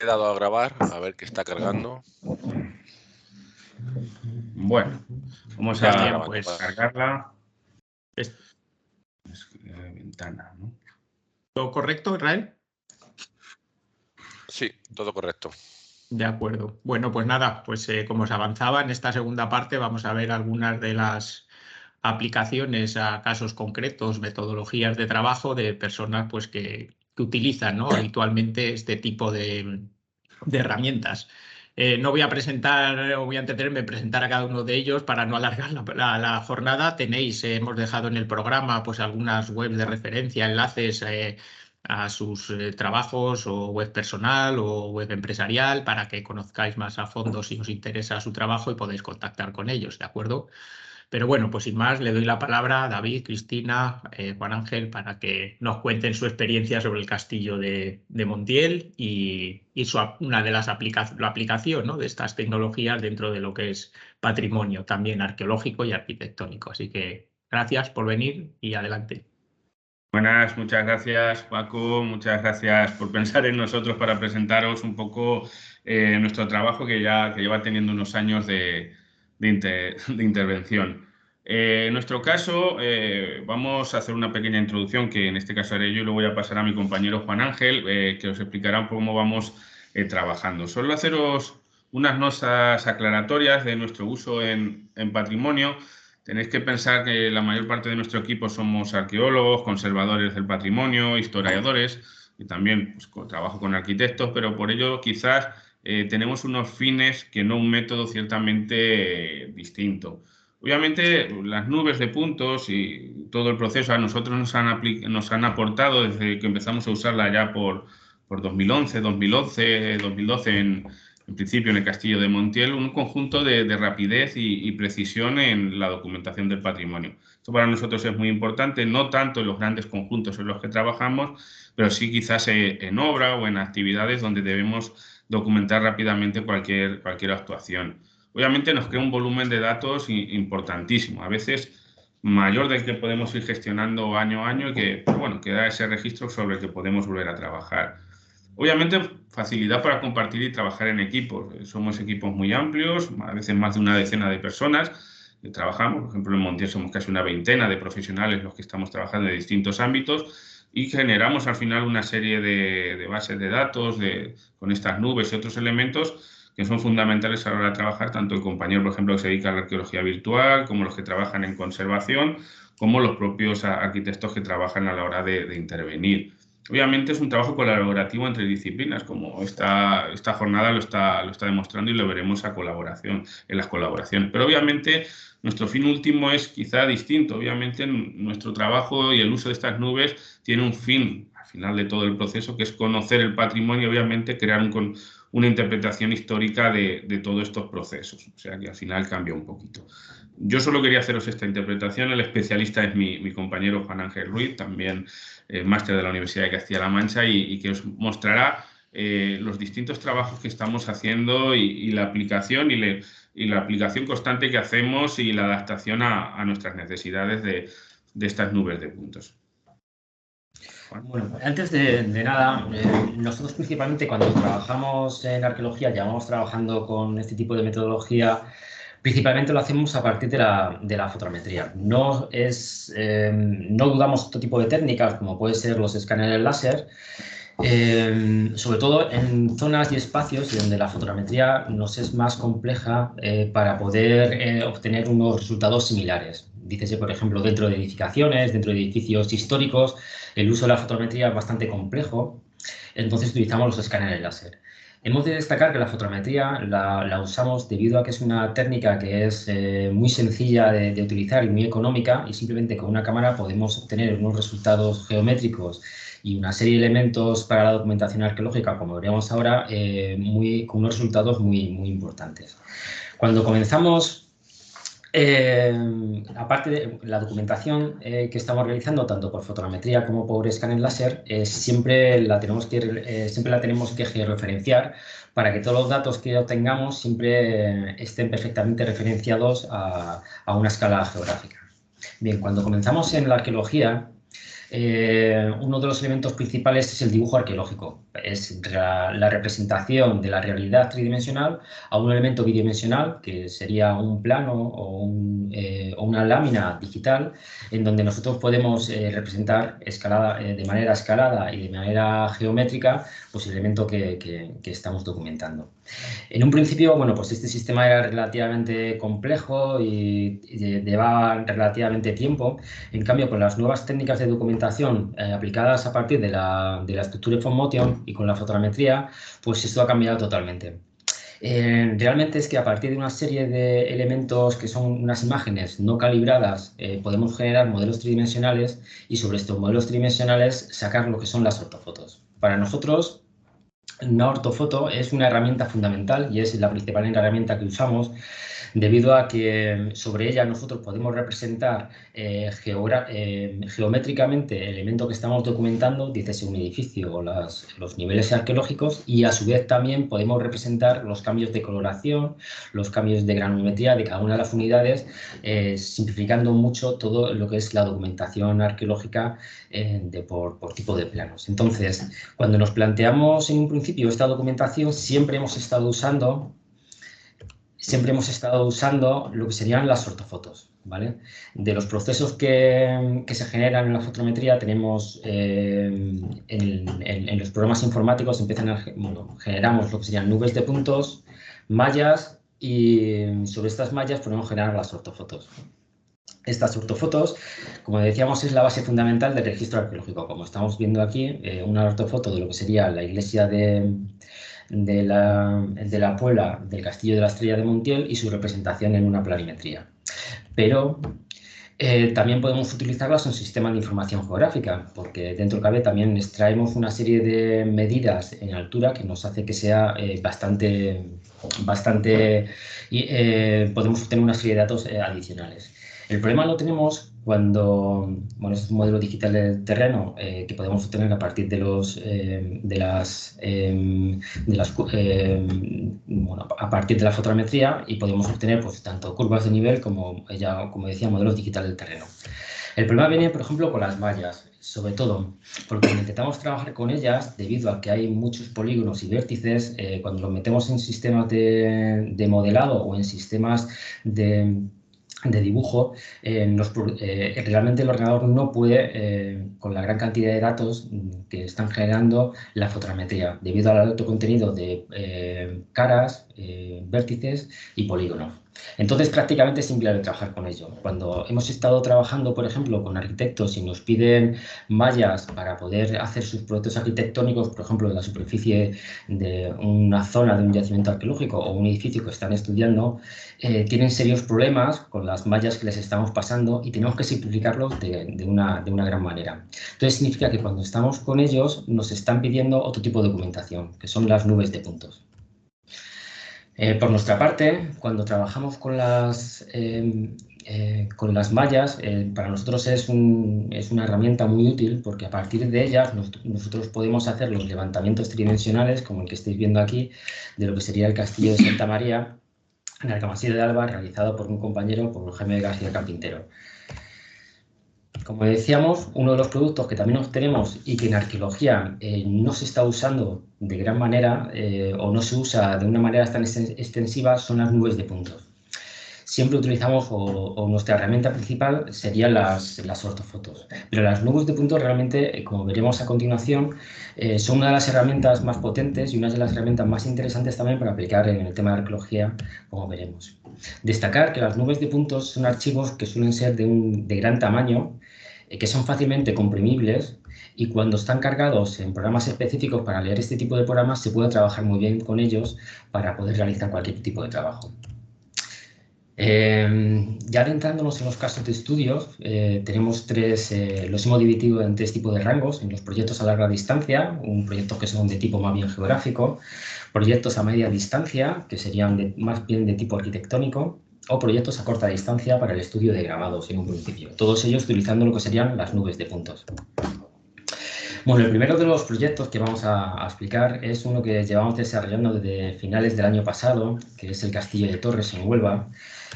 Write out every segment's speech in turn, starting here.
He dado a grabar, a ver que está cargando. Bueno, vamos Ya está a grabando, pues, vale. cargarla. Ventana, ¿no? ¿Todo correcto, Israel? Sí, todo correcto. De acuerdo. Bueno, pues nada, pues como se avanzaba en esta segunda parte, vamos a ver algunas de las aplicaciones a casos concretos, metodologías de trabajo de personas pues, que utilizan, ¿no?, habitualmente este tipo de herramientas. No voy a presentar o voy a entretenerme en presentar a cada uno de ellos para no alargar la jornada. Tenéis, hemos dejado en el programa pues algunas webs de referencia, enlaces a sus trabajos o web personal o web empresarial para que conozcáis más a fondo si os interesa su trabajo y podéis contactar con ellos, ¿de acuerdo? Pero bueno, pues sin más, le doy la palabra a David, Cristina, Juan Ángel, para que nos cuenten su experiencia sobre el castillo de Montiel y una de las la aplicación, ¿no?, de estas tecnologías dentro de lo que es patrimonio también arqueológico y arquitectónico. Así que gracias por venir y adelante. Buenas, muchas gracias, Paco. Muchas gracias por pensar en nosotros para presentaros un poco nuestro trabajo que lleva teniendo unos años de intervención. En nuestro caso, vamos a hacer una pequeña introducción que en este caso haré yo y lo voy a pasar a mi compañero Juan Ángel, que os explicará cómo vamos trabajando. Solo haceros unas notas aclaratorias de nuestro uso en patrimonio. Tenéis que pensar que la mayor parte de nuestro equipo somos arqueólogos, conservadores del patrimonio, historiadores y también pues, trabajo con arquitectos, pero por ello quizás tenemos unos fines que no un método ciertamente distinto. Obviamente las nubes de puntos y todo el proceso a nosotros nos han aportado desde que empezamos a usarla ya por 2011, 2012 en principio en el Castillo de Montiel, un conjunto de rapidez y precisión en la documentación del patrimonio. Esto para nosotros es muy importante, no tanto en los grandes conjuntos en los que trabajamos, pero sí quizás en obra o en actividades donde debemos documentar rápidamente cualquier actuación. Obviamente nos crea un volumen de datos importantísimo, a veces mayor del que podemos ir gestionando año a año y que, bueno, queda ese registro sobre el que podemos volver a trabajar. Obviamente, facilidad para compartir y trabajar en equipos. Somos equipos muy amplios, a veces más de una decena de personas que trabajamos. Por ejemplo, en Montiel somos casi una veintena de profesionales los que estamos trabajando en distintos ámbitos y generamos al final una serie de bases de datos con estas nubes y otros elementos que son fundamentales a la hora de trabajar, tanto el compañero, por ejemplo, que se dedica a la arqueología virtual, como los que trabajan en conservación, como los propios arquitectos que trabajan a la hora de intervenir. Obviamente es un trabajo colaborativo entre disciplinas, como esta jornada lo está demostrando y lo veremos en las colaboraciones. Pero obviamente nuestro fin último es quizá distinto. Obviamente nuestro trabajo y el uso de estas nubes tiene un fin al final de todo el proceso, que es conocer el patrimonio y obviamente crear una interpretación histórica de todos estos procesos. O sea que al final cambia un poquito. Yo solo quería haceros esta interpretación. El especialista es mi compañero Juan Ángel Ruiz, también máster de la Universidad de Castilla-La Mancha y que os mostrará los distintos trabajos que estamos haciendo y la aplicación y la aplicación constante que hacemos y la adaptación a nuestras necesidades de estas nubes de puntos. Bueno, antes de nada, nosotros principalmente cuando trabajamos en arqueología, llevamos trabajando con este tipo de metodología, principalmente lo hacemos a partir de la fotogrametría. No dudamos otro tipo de técnicas, como puede ser los escáneres láser, sobre todo en zonas y espacios donde la fotogrametría nos es más compleja para poder obtener unos resultados similares. Dícese, por ejemplo, dentro de edificaciones, dentro de edificios históricos, el uso de la fotogrametría es bastante complejo, entonces utilizamos los escáneres láser. Hemos de destacar que la fotogrametría la usamos debido a que es una técnica que es muy sencilla de utilizar y muy económica, y simplemente con una cámara podemos obtener unos resultados geométricos y una serie de elementos para la documentación arqueológica, como veremos ahora, con unos resultados muy importantes. Cuando comenzamos, aparte de la documentación que estamos realizando, tanto por fotogrametría como por escáner láser, siempre la tenemos que georreferenciar para que todos los datos que obtengamos siempre estén perfectamente referenciados a una escala geográfica. Bien, cuando comenzamos en la arqueología, uno de los elementos principales es el dibujo arqueológico. Es la representación de la realidad tridimensional a un elemento bidimensional, que sería un plano o una lámina digital, en donde nosotros podemos representar de manera escalada y de manera geométrica pues, el elemento que estamos documentando. En un principio, bueno, pues este sistema era relativamente complejo y llevaba relativamente tiempo. En cambio, con las nuevas técnicas de documentación aplicadas a partir de la estructura de Motion y con la fotogrametría, pues esto ha cambiado totalmente. Realmente es que a partir de una serie de elementos que son unas imágenes no calibradas, podemos generar modelos tridimensionales y sobre estos modelos tridimensionales sacar lo que son las ortofotos. Para nosotros, una ortofoto es una herramienta fundamental y es la principal herramienta que usamos debido a que sobre ella nosotros podemos representar geométricamente el elemento que estamos documentando, dícese un edificio o los niveles arqueológicos, y a su vez también podemos representar los cambios de coloración, los cambios de granulometría de cada una de las unidades, simplificando mucho todo lo que es la documentación arqueológica por tipo de planos. Entonces, cuando nos planteamos en un principio esta documentación, siempre hemos estado usando lo que serían las ortofotos, ¿vale? De los procesos que se generan en la fotometría tenemos en los programas informáticos generamos lo que serían nubes de puntos, mallas, y sobre estas mallas podemos generar las ortofotos. Estas ortofotos, como decíamos, es la base fundamental del registro arqueológico. Como estamos viendo aquí, una ortofoto de lo que sería la iglesia de la Puebla del Castillo de la Estrella de Montiel y su representación en una planimetría. Pero también podemos utilizarlas en sistemas de información geográfica, porque dentro del CABE también extraemos una serie de medidas en altura que nos hace que sea podemos obtener una serie de datos adicionales. El problema lo tenemos cuando, bueno, es un modelo digital del terreno que podemos obtener a partir a partir de la fotogrametría, y podemos obtener pues, tanto curvas de nivel como decía, modelos digitales del terreno. El problema viene, por ejemplo, con las mallas, sobre todo porque cuando intentamos trabajar con ellas, debido a que hay muchos polígonos y vértices, cuando los metemos en sistemas de modelado o en sistemas de dibujo, realmente el ordenador no puede, con la gran cantidad de datos que están generando la fotogrametría, debido al alto contenido de caras, vértices y polígonos. Entonces, prácticamente es inviable trabajar con ello. Cuando hemos estado trabajando, por ejemplo, con arquitectos y nos piden mallas para poder hacer sus proyectos arquitectónicos, por ejemplo, en la superficie de una zona de un yacimiento arqueológico o un edificio que están estudiando, tienen serios problemas con las mallas que les estamos pasando y tenemos que simplificarlos de una gran manera. Entonces, significa que cuando estamos con ellos nos están pidiendo otro tipo de documentación, que son las nubes de puntos. Por nuestra parte, cuando trabajamos con las mallas, para nosotros es una herramienta muy útil, porque a partir de ellas nosotros podemos hacer los levantamientos tridimensionales, como el que estáis viendo aquí, de lo que sería el Castillo de Santa María, en Argamasilla de Alba, realizado por un compañero, por Jaime García Carpintero. Como decíamos, uno de los productos que también obtenemos y que en arqueología no se está usando de gran manera o no se usa de una manera tan extensiva son las nubes de puntos. Siempre utilizamos, o nuestra herramienta principal serían las ortofotos, pero las nubes de puntos realmente, como veremos a continuación, son una de las herramientas más potentes y una de las herramientas más interesantes también para aplicar en el tema de arqueología, como veremos. Destacar que las nubes de puntos son archivos que suelen ser de gran tamaño, que son fácilmente comprimibles, y cuando están cargados en programas específicos para leer este tipo de programas se puede trabajar muy bien con ellos para poder realizar cualquier tipo de trabajo. Ya adentrándonos en los casos de estudios, tenemos los hemos dividido en 3 tipos de rangos: en los proyectos a larga distancia, un proyecto que son de tipo más bien geográfico, proyectos a media distancia, que serían más bien de tipo arquitectónico, o proyectos a corta distancia para el estudio de grabados en un principio, todos ellos utilizando lo que serían las nubes de puntos. Bueno, el primero de los proyectos que vamos a explicar es uno que llevamos desarrollando desde finales del año pasado, que es el Castillo de Torres en Huelva.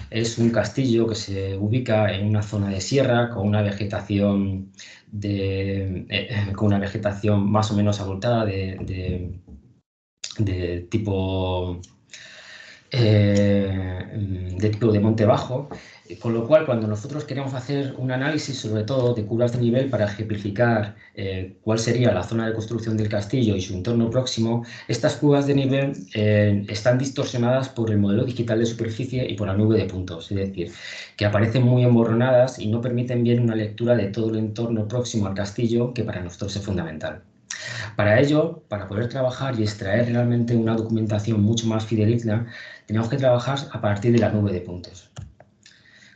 Es un castillo que se ubica en una zona de sierra con una vegetación más o menos abultada de tipo de monte bajo, con lo cual cuando nosotros queremos hacer un análisis sobre todo de curvas de nivel para ejemplificar cuál sería la zona de construcción del castillo y su entorno próximo, estas curvas de nivel están distorsionadas por el modelo digital de superficie y por la nube de puntos, es decir, que aparecen muy emborronadas y no permiten bien una lectura de todo el entorno próximo al castillo, que para nosotros es fundamental. Para ello, para poder trabajar y extraer realmente una documentación mucho más fidedigna, tenemos que trabajar a partir de la nube de puntos.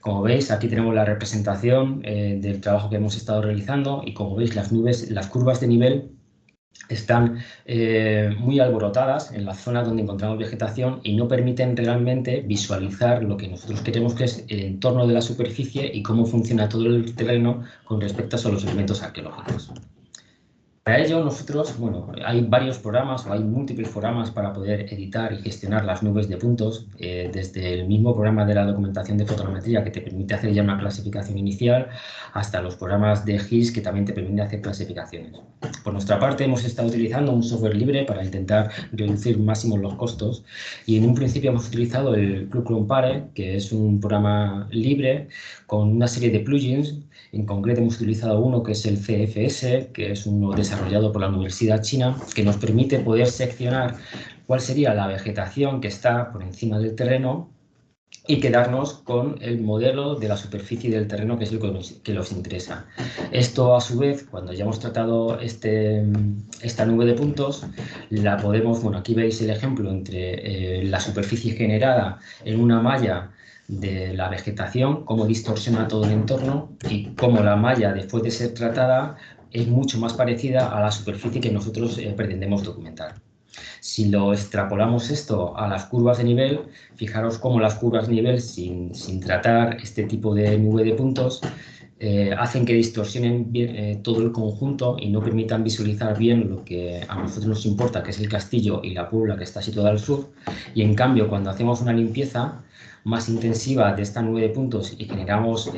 Como veis, aquí tenemos la representación del trabajo que hemos estado realizando y como veis, las curvas de nivel están muy alborotadas en la zona donde encontramos vegetación y no permiten realmente visualizar lo que nosotros queremos, que es el entorno de la superficie y cómo funciona todo el terreno con respecto a los elementos arqueológicos. Para ello, nosotros, hay varios programas o hay múltiples programas para poder editar y gestionar las nubes de puntos, desde el mismo programa de la documentación de fotogrametría que te permite hacer ya una clasificación inicial, hasta los programas de GIS que también te permiten hacer clasificaciones. Por nuestra parte, hemos estado utilizando un software libre para intentar reducir máximo los costos y en un principio hemos utilizado el ClubCompare, que es un programa libre con una serie de plugins. En concreto hemos utilizado uno que es el CFS, que es uno desarrollado por la Universidad China, que nos permite poder seccionar cuál sería la vegetación que está por encima del terreno y quedarnos con el modelo de la superficie del terreno, que es lo que nos interesa. Esto, a su vez, cuando ya hemos tratado esta nube de puntos, la podemos, aquí veis el ejemplo entre la superficie generada en una malla de la vegetación, cómo distorsiona todo el entorno y cómo la malla, después de ser tratada, es mucho más parecida a la superficie que nosotros pretendemos documentar. Si lo extrapolamos esto a las curvas de nivel, fijaros cómo las curvas de nivel, sin tratar este tipo de nube de puntos, hacen que distorsionen bien, todo el conjunto y no permitan visualizar bien lo que a nosotros nos importa, que es el castillo y la puebla que está situada al sur. Y en cambio, cuando hacemos una limpieza más intensiva de esta nube de puntos y generamos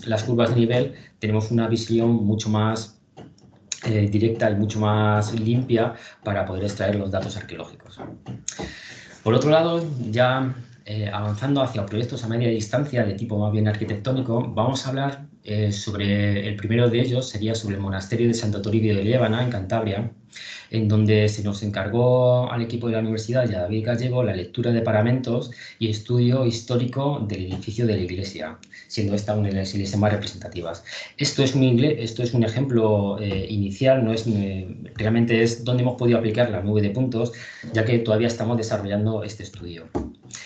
las curvas de nivel, tenemos una visión mucho más directa y mucho más limpia para poder extraer los datos arqueológicos. Por otro lado, ya avanzando hacia proyectos a media distancia de tipo más bien arquitectónico, vamos a hablar sobre el primero de ellos, sería sobre el monasterio de Santo Toribio de Liébana, en Cantabria, en donde se nos encargó al equipo de la universidad y a David Gallego la lectura de paramentos y estudio histórico del edificio de la iglesia, siendo esta una de las iglesias más representativas. Esto es un ejemplo inicial, realmente es donde hemos podido aplicar la nube de puntos, ya que todavía estamos desarrollando este estudio.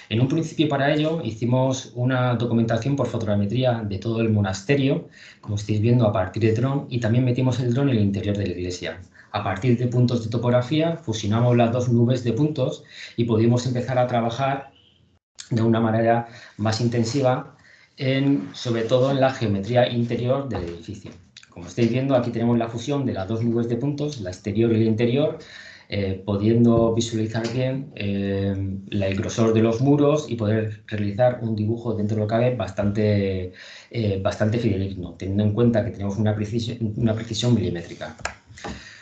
En un principio, para ello, hicimos una documentación por fotogrametría de todo el monasterio, como estáis viendo, a partir de dron, y también metimos el dron en el interior de la iglesia. A partir de puntos de topografía, fusionamos las dos nubes de puntos y pudimos empezar a trabajar de una manera más intensiva, sobre todo en la geometría interior del edificio. Como estáis viendo, aquí tenemos la fusión de las dos nubes de puntos, la exterior y la interior, pudiendo visualizar bien el grosor de los muros y poder realizar un dibujo dentro de lo que cabe bastante fidedigno, teniendo en cuenta que tenemos una precisión milimétrica.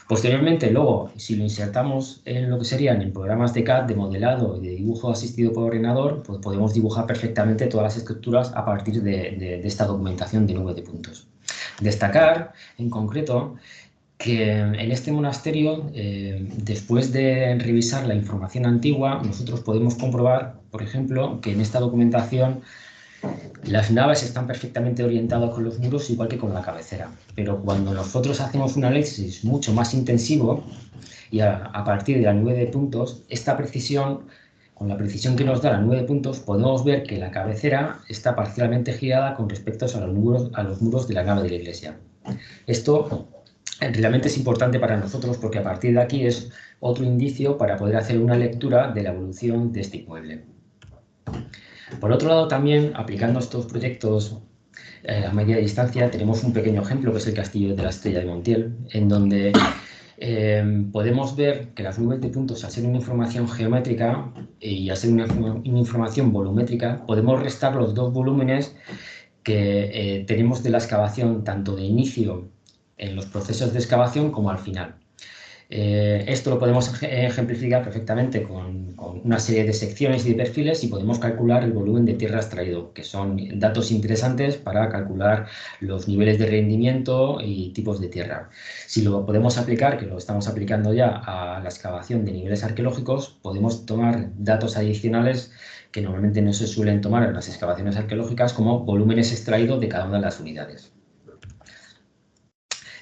Posteriormente, luego, si lo insertamos en lo que serían en programas de CAD, de modelado y de dibujo asistido por ordenador, pues podemos dibujar perfectamente todas las estructuras a partir de esta documentación de nube de puntos. Destacar, en concreto, que en este monasterio, después de revisar la información antigua, nosotros podemos comprobar, por ejemplo, que en esta documentación las naves están perfectamente orientadas con los muros, igual que con la cabecera. Pero cuando nosotros hacemos un análisis mucho más intensivo y a partir de la nube de puntos, esta precisión, con la precisión que nos da la nube de puntos, podemos ver que la cabecera está parcialmente girada con respecto a los muros de la nave de la iglesia. Esto realmente es importante para nosotros porque a partir de aquí es otro indicio para poder hacer una lectura de la evolución de este inmueble. Por otro lado, también aplicando estos proyectos a media distancia, tenemos un pequeño ejemplo que es el castillo de la Estrella de Montiel, en donde podemos ver que las nubes de puntos, al ser una información geométrica y al ser una información volumétrica, podemos restar los dos volúmenes que tenemos de la excavación, tanto de inicio en los procesos de excavación como al final. Esto lo podemos ejemplificar perfectamente con una serie de secciones y de perfiles y podemos calcular el volumen de tierra extraído, que son datos interesantes para calcular los niveles de rendimiento y tipos de tierra. Si lo podemos aplicar, que lo estamos aplicando ya a la excavación de niveles arqueológicos, podemos tomar datos adicionales que normalmente no se suelen tomar en las excavaciones arqueológicas, como volúmenes extraídos de cada una de las unidades.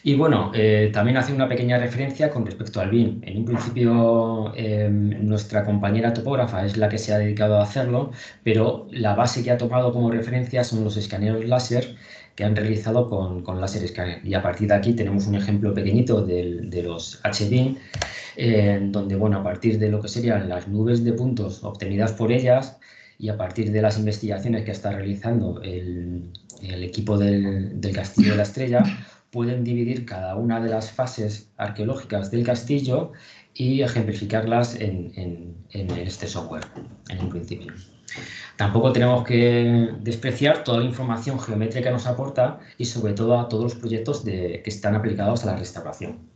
Y bueno, también hace una pequeña referencia con respecto al BIM. En un principio, nuestra compañera topógrafa es la que se ha dedicado a hacerlo, pero la base que ha tomado como referencia son los escaneos láser que han realizado con láser escáner. Y a partir de aquí tenemos un ejemplo pequeñito de los HBIM, donde, bueno, a partir de lo que serían las nubes de puntos obtenidas por ellas y a partir de las investigaciones que está realizando el equipo del Castillo de la Estrella, pueden dividir cada una de las fases arqueológicas del castillo y ejemplificarlas en este software, en un principio. Tampoco tenemos que despreciar toda la información geométrica que nos aporta y sobre todo a todos los proyectos que están aplicados a la restauración.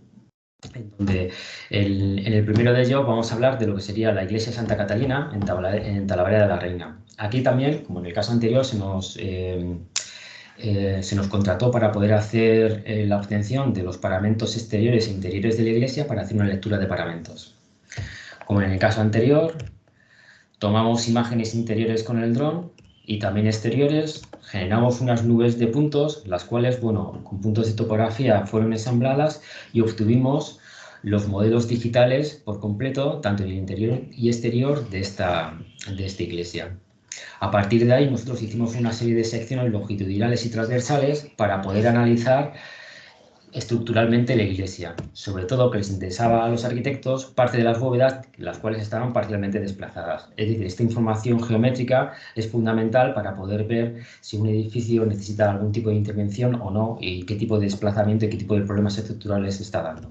Donde en el primero de ellos vamos a hablar de lo que sería la iglesia de Santa Catalina en Talavera de la Reina. Aquí también, como en el caso anterior, se nos contrató para poder hacer la obtención de los paramentos exteriores e interiores de la iglesia para hacer una lectura de paramentos. Como en el caso anterior, tomamos imágenes interiores con el dron y también exteriores, generamos unas nubes de puntos, las cuales, bueno, con puntos de topografía fueron ensambladas y obtuvimos los modelos digitales por completo, tanto en el interior y exterior de esta iglesia. A partir de ahí nosotros hicimos una serie de secciones longitudinales y transversales para poder analizar estructuralmente la iglesia, sobre todo que les interesaba a los arquitectos parte de las bóvedas, las cuales estaban parcialmente desplazadas. Es decir, esta información geométrica es fundamental para poder ver si un edificio necesita algún tipo de intervención o no y qué tipo de desplazamiento y qué tipo de problemas estructurales está dando.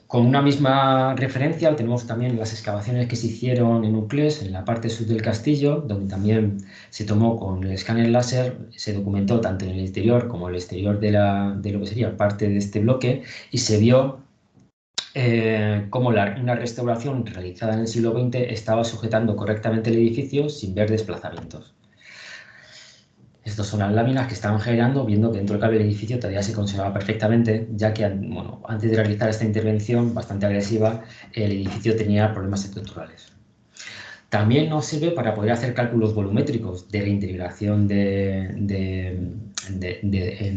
Con una misma referencia tenemos también las excavaciones que se hicieron en Uclés, en la parte sur del castillo, donde también se tomó con el escáner láser, se documentó tanto en el interior como el exterior de lo que sería parte de este bloque y se vio cómo una restauración realizada en el siglo XX estaba sujetando correctamente el edificio sin ver desplazamientos. Estas son las láminas que estaban generando, viendo que dentro del cable del edificio todavía se conservaba perfectamente, ya que, bueno, antes de realizar esta intervención bastante agresiva, el edificio tenía problemas estructurales. También nos sirve para poder hacer cálculos volumétricos de reintegración en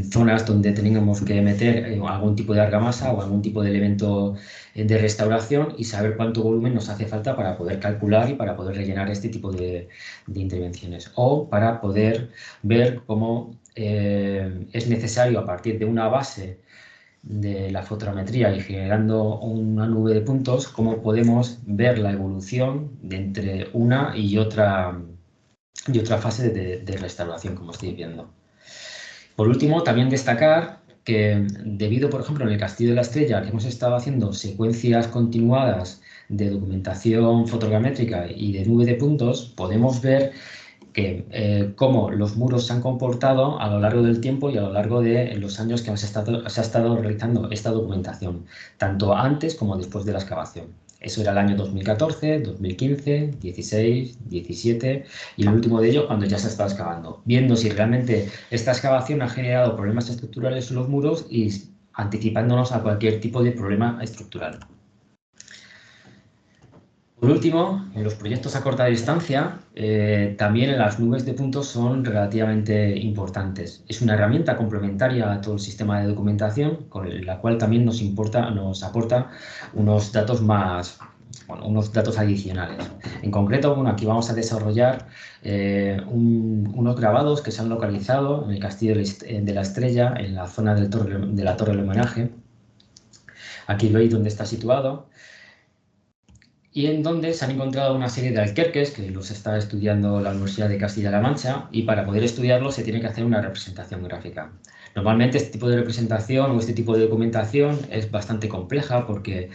zonas donde tengamos que meter algún tipo de argamasa o algún tipo de elemento de restauración y saber cuánto volumen nos hace falta para poder calcular y para poder rellenar este tipo de intervenciones. O para poder ver cómo es necesario, a partir de una base de la fotogrametría y generando una nube de puntos, cómo podemos ver la evolución de entre una y otra fase de restauración, como estáis viendo. Por último, también destacar que debido, por ejemplo, en el Castillo de la Estrella, que hemos estado haciendo secuencias continuadas de documentación fotogramétrica y de nube de puntos, podemos ver que cómo los muros se han comportado a lo largo del tiempo y a lo largo de los años que se ha estado realizando esta documentación, tanto antes como después de la excavación. Eso era el año 2014, 2015, 16, 17 y el último de ellos cuando ya se estaba excavando, viendo si realmente esta excavación ha generado problemas estructurales en los muros y anticipándonos a cualquier tipo de problema estructural. Por último, en los proyectos a corta distancia, también las nubes de puntos son relativamente importantes. Es una herramienta complementaria a todo el sistema de documentación, con la cual también nos aporta unos datos unos datos adicionales. En concreto, bueno, aquí vamos a desarrollar unos grabados que se han localizado en el Castillo de la Estrella, en la zona de la Torre del Homenaje. Aquí veis dónde está situado. y en donde se han encontrado una serie de alquerques que los está estudiando la Universidad de Castilla-La Mancha, y para poder estudiarlos se tiene que hacer una representación gráfica. Normalmente este tipo de representación o este tipo de documentación es bastante compleja porque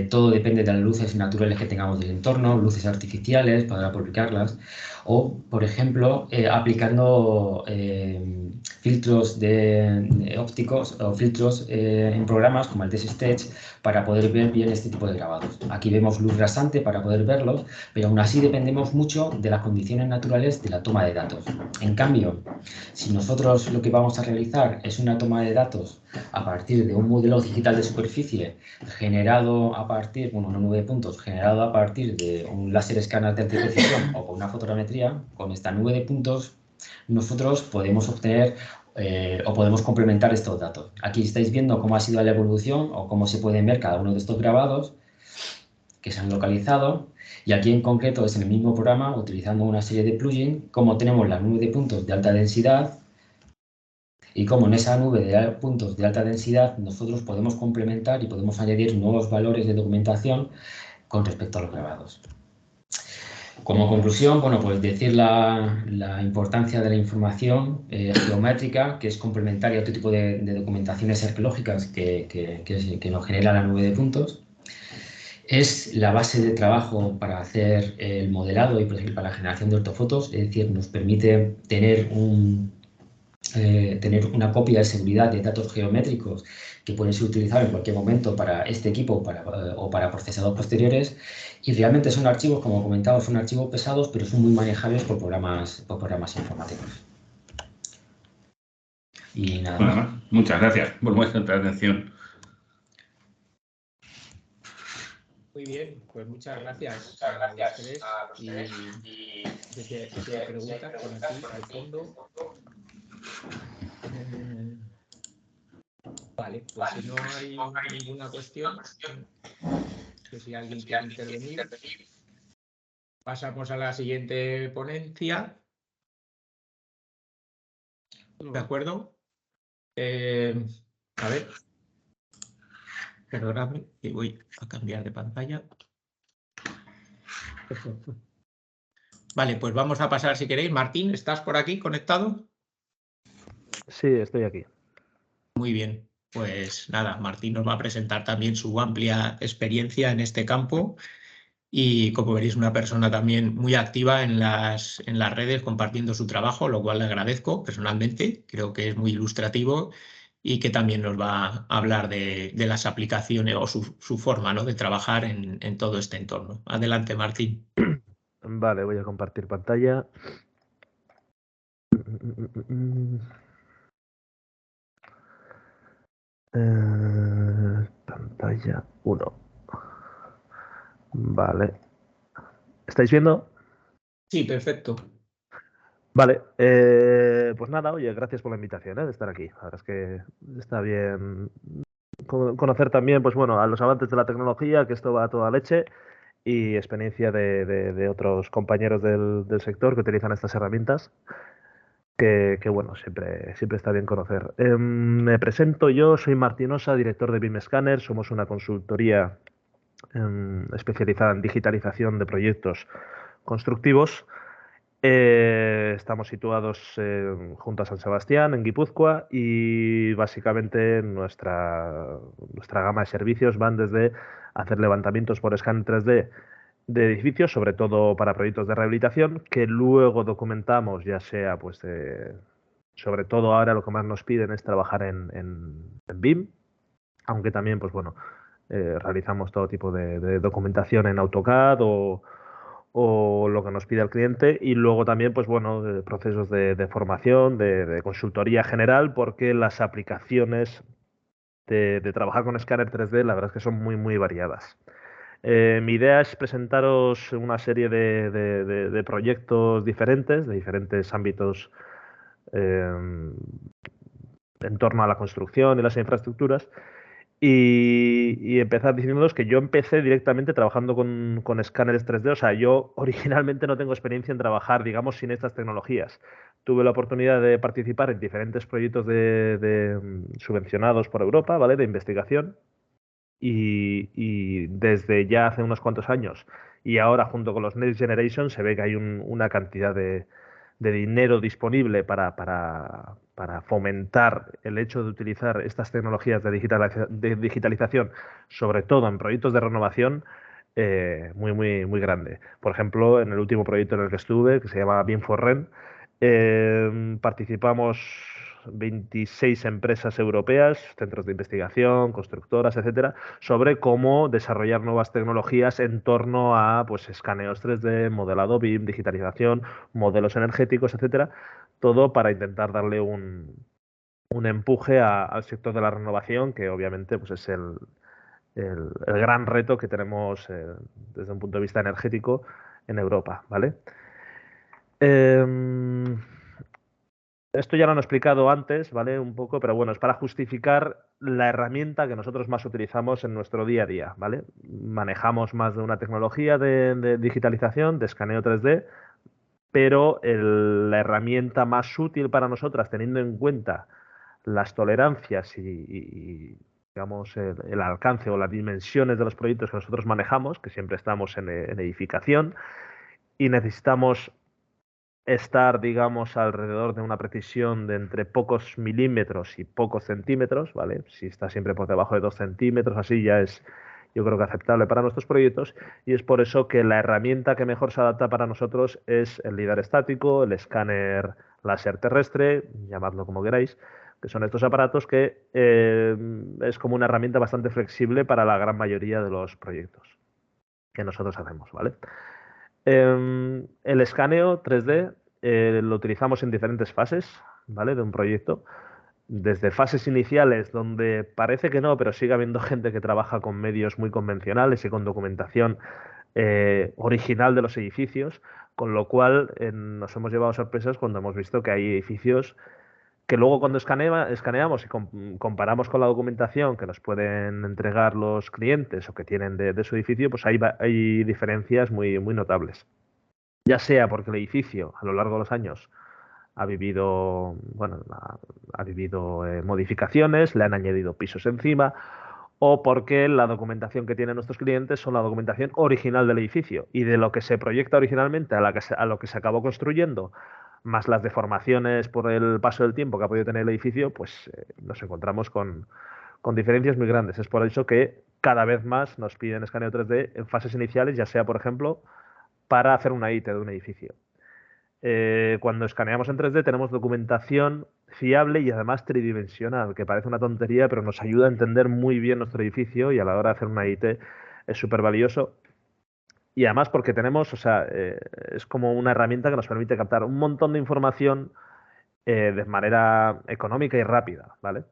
todo depende de las luces naturales que tengamos del entorno, luces artificiales para publicarlas, o, por ejemplo, aplicando filtros ópticos o filtros en programas como el DSStage para poder ver bien este tipo de grabados. Aquí vemos luz rasante para poder verlos, pero aún así dependemos mucho de las condiciones naturales de la toma de datos. En cambio, si nosotros lo que vamos a realizar es una toma de datos a partir de un modelo digital de superficie generado a partir, bueno, una nube de puntos, generado a partir de un láser escáner de alta precisión o con una fotogrametría, con esta nube de puntos, nosotros podemos obtener o podemos complementar estos datos. Aquí estáis viendo cómo ha sido la evolución o cómo se pueden ver cada uno de estos grabados que se han localizado, y aquí en concreto es en el mismo programa, utilizando una serie de plugins, como tenemos la nube de puntos de alta densidad, y como en esa nube de puntos de alta densidad nosotros podemos complementar y podemos añadir nuevos valores de documentación con respecto a los grabados. Como conclusión, bueno, pues decir la importancia de la información geométrica, que es complementaria a otro tipo de documentaciones arqueológicas que nos genera la nube de puntos. Es la base de trabajo para hacer el modelado y, por ejemplo, para la generación de ortofotos, es decir, nos permite tener una copia de seguridad de datos geométricos que pueden ser utilizados en cualquier momento para este equipo o para procesadores posteriores, y realmente son archivos, como comentaba, son archivos pesados, pero son muy manejables por programas informáticos. Y nada más. Bueno, muchas gracias por vuestra atención. Muy bien, pues muchas gracias a los tres. Y desde preguntas por aquí al fondo. Vale, pues si no hay ninguna cuestión, que si alguien quiere intervenir, pasamos a la siguiente ponencia. ¿De acuerdo? A ver. Perdóname, que voy a cambiar de pantalla. Vale, pues vamos a pasar si queréis. Martín, ¿estás por aquí conectado? Sí, estoy aquí. Muy bien, pues nada, Martín nos va a presentar también su amplia experiencia en este campo y, como veréis, una persona también muy activa en las redes compartiendo su trabajo, lo cual le agradezco personalmente, creo que es muy ilustrativo y que también nos va a hablar de las aplicaciones o su forma, ¿no?, de trabajar en todo este entorno. Adelante, Martín. Vale, voy a compartir pantalla. Pantalla 1. Vale. ¿Estáis viendo? Sí, perfecto. Vale, pues nada, oye, gracias por la invitación, de estar aquí. La verdad es que está bien conocer también, pues bueno, a los avances de la tecnología, que esto va a toda leche, y experiencia de otros compañeros del sector que utilizan estas herramientas, que bueno, siempre está bien conocer. Me presento, yo soy Martín Osa, director de BIM Scanner. Somos una consultoría especializada en digitalización de proyectos constructivos. Estamos situados junto a San Sebastián, en Guipúzcoa, y básicamente nuestra gama de servicios van desde hacer levantamientos por escáner 3D de edificios, sobre todo para proyectos de rehabilitación, que luego documentamos, ya sea, pues, sobre todo ahora lo que más nos piden es trabajar en BIM, aunque también, pues bueno, realizamos todo tipo de documentación en AutoCAD o lo que nos pide el cliente, y luego también, pues bueno, procesos de formación, de consultoría general, porque las aplicaciones de trabajar con escáner 3D, la verdad es que son muy, muy variadas. Mi idea es presentaros una serie de proyectos diferentes, de diferentes ámbitos en torno a la construcción y las infraestructuras, y empezar diciéndoos que yo empecé directamente trabajando con escáneres 3D. O sea, yo originalmente no tengo experiencia en trabajar, digamos, sin estas tecnologías. Tuve la oportunidad de participar en diferentes proyectos subvencionados por Europa, ¿vale?, de investigación. y desde ya hace unos cuantos años y ahora junto con los Next Generation se ve que hay una cantidad de dinero disponible para fomentar el hecho de utilizar estas tecnologías de digitalización, sobre todo en proyectos de renovación, muy grande. Por ejemplo, en el último proyecto en el que estuve, que se llama BIM for Rent, participamos 26 empresas europeas, centros de investigación, constructoras, etcétera, sobre cómo desarrollar nuevas tecnologías en torno a pues, escaneos 3D, modelado BIM, digitalización, modelos energéticos, etcétera, todo para intentar darle un empuje al sector de la renovación, que obviamente pues, es el gran reto que tenemos desde un punto de vista energético en Europa, ¿vale? Esto ya lo han explicado antes, ¿vale? Un poco, pero bueno, es para justificar la herramienta que nosotros más utilizamos en nuestro día a día, ¿vale? Manejamos más de una tecnología de digitalización, de escaneo 3D, pero la herramienta más útil para nosotras, teniendo en cuenta las tolerancias y digamos, el alcance o las dimensiones de los proyectos que nosotros manejamos, que siempre estamos en edificación, y necesitamos estar, digamos, alrededor de una precisión de entre pocos milímetros y pocos centímetros, ¿vale? Si está siempre por debajo de 2 centímetros, así ya es, yo creo que aceptable para nuestros proyectos, y es por eso que la herramienta que mejor se adapta para nosotros es el LiDAR estático, el escáner láser terrestre, llamadlo como queráis, que son estos aparatos que es como una herramienta bastante flexible para la gran mayoría de los proyectos que nosotros hacemos, ¿vale? El escaneo 3D lo utilizamos en diferentes fases, ¿vale? De un proyecto. Desde fases iniciales, donde parece que no, pero sigue habiendo gente que trabaja con medios muy convencionales y con documentación original de los edificios, con lo cual nos hemos llevado sorpresas cuando hemos visto que hay edificios que luego cuando escaneamos y comparamos con la documentación que nos pueden entregar los clientes o que tienen de su edificio, pues hay diferencias muy notables. Ya sea porque el edificio a lo largo de los años ha vivido, bueno, ha vivido modificaciones, le han añadido pisos encima, o porque la documentación que tienen nuestros clientes son la documentación original del edificio y de lo que se proyecta originalmente a lo que se acabó construyendo, más las deformaciones por el paso del tiempo que ha podido tener el edificio, pues nos encontramos con diferencias muy grandes. Es por eso que cada vez más nos piden escaneo 3D en fases iniciales, ya sea, por ejemplo, para hacer una IT de un edificio. Cuando escaneamos en 3D tenemos documentación fiable y además tridimensional, que parece una tontería, pero nos ayuda a entender muy bien nuestro edificio y a la hora de hacer una IT es súper valioso. Y además porque tenemos, o sea, es como una herramienta que nos permite captar un montón de información de manera económica y rápida, ¿vale?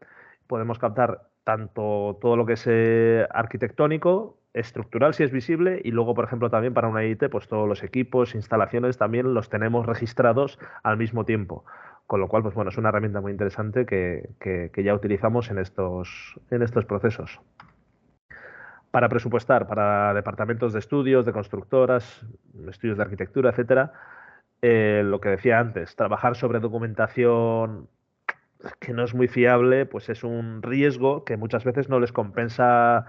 Podemos captar tanto todo lo que es arquitectónico, estructural si es visible, y luego, por ejemplo, también para una IT, pues todos los equipos, instalaciones también los tenemos registrados al mismo tiempo. Con lo cual, pues bueno, es una herramienta muy interesante que ya utilizamos en estos procesos. Para presupuestar, para departamentos de estudios, de constructoras, estudios de arquitectura, etcétera, lo que decía antes, trabajar sobre documentación que no es muy fiable, pues es un riesgo que muchas veces no les compensa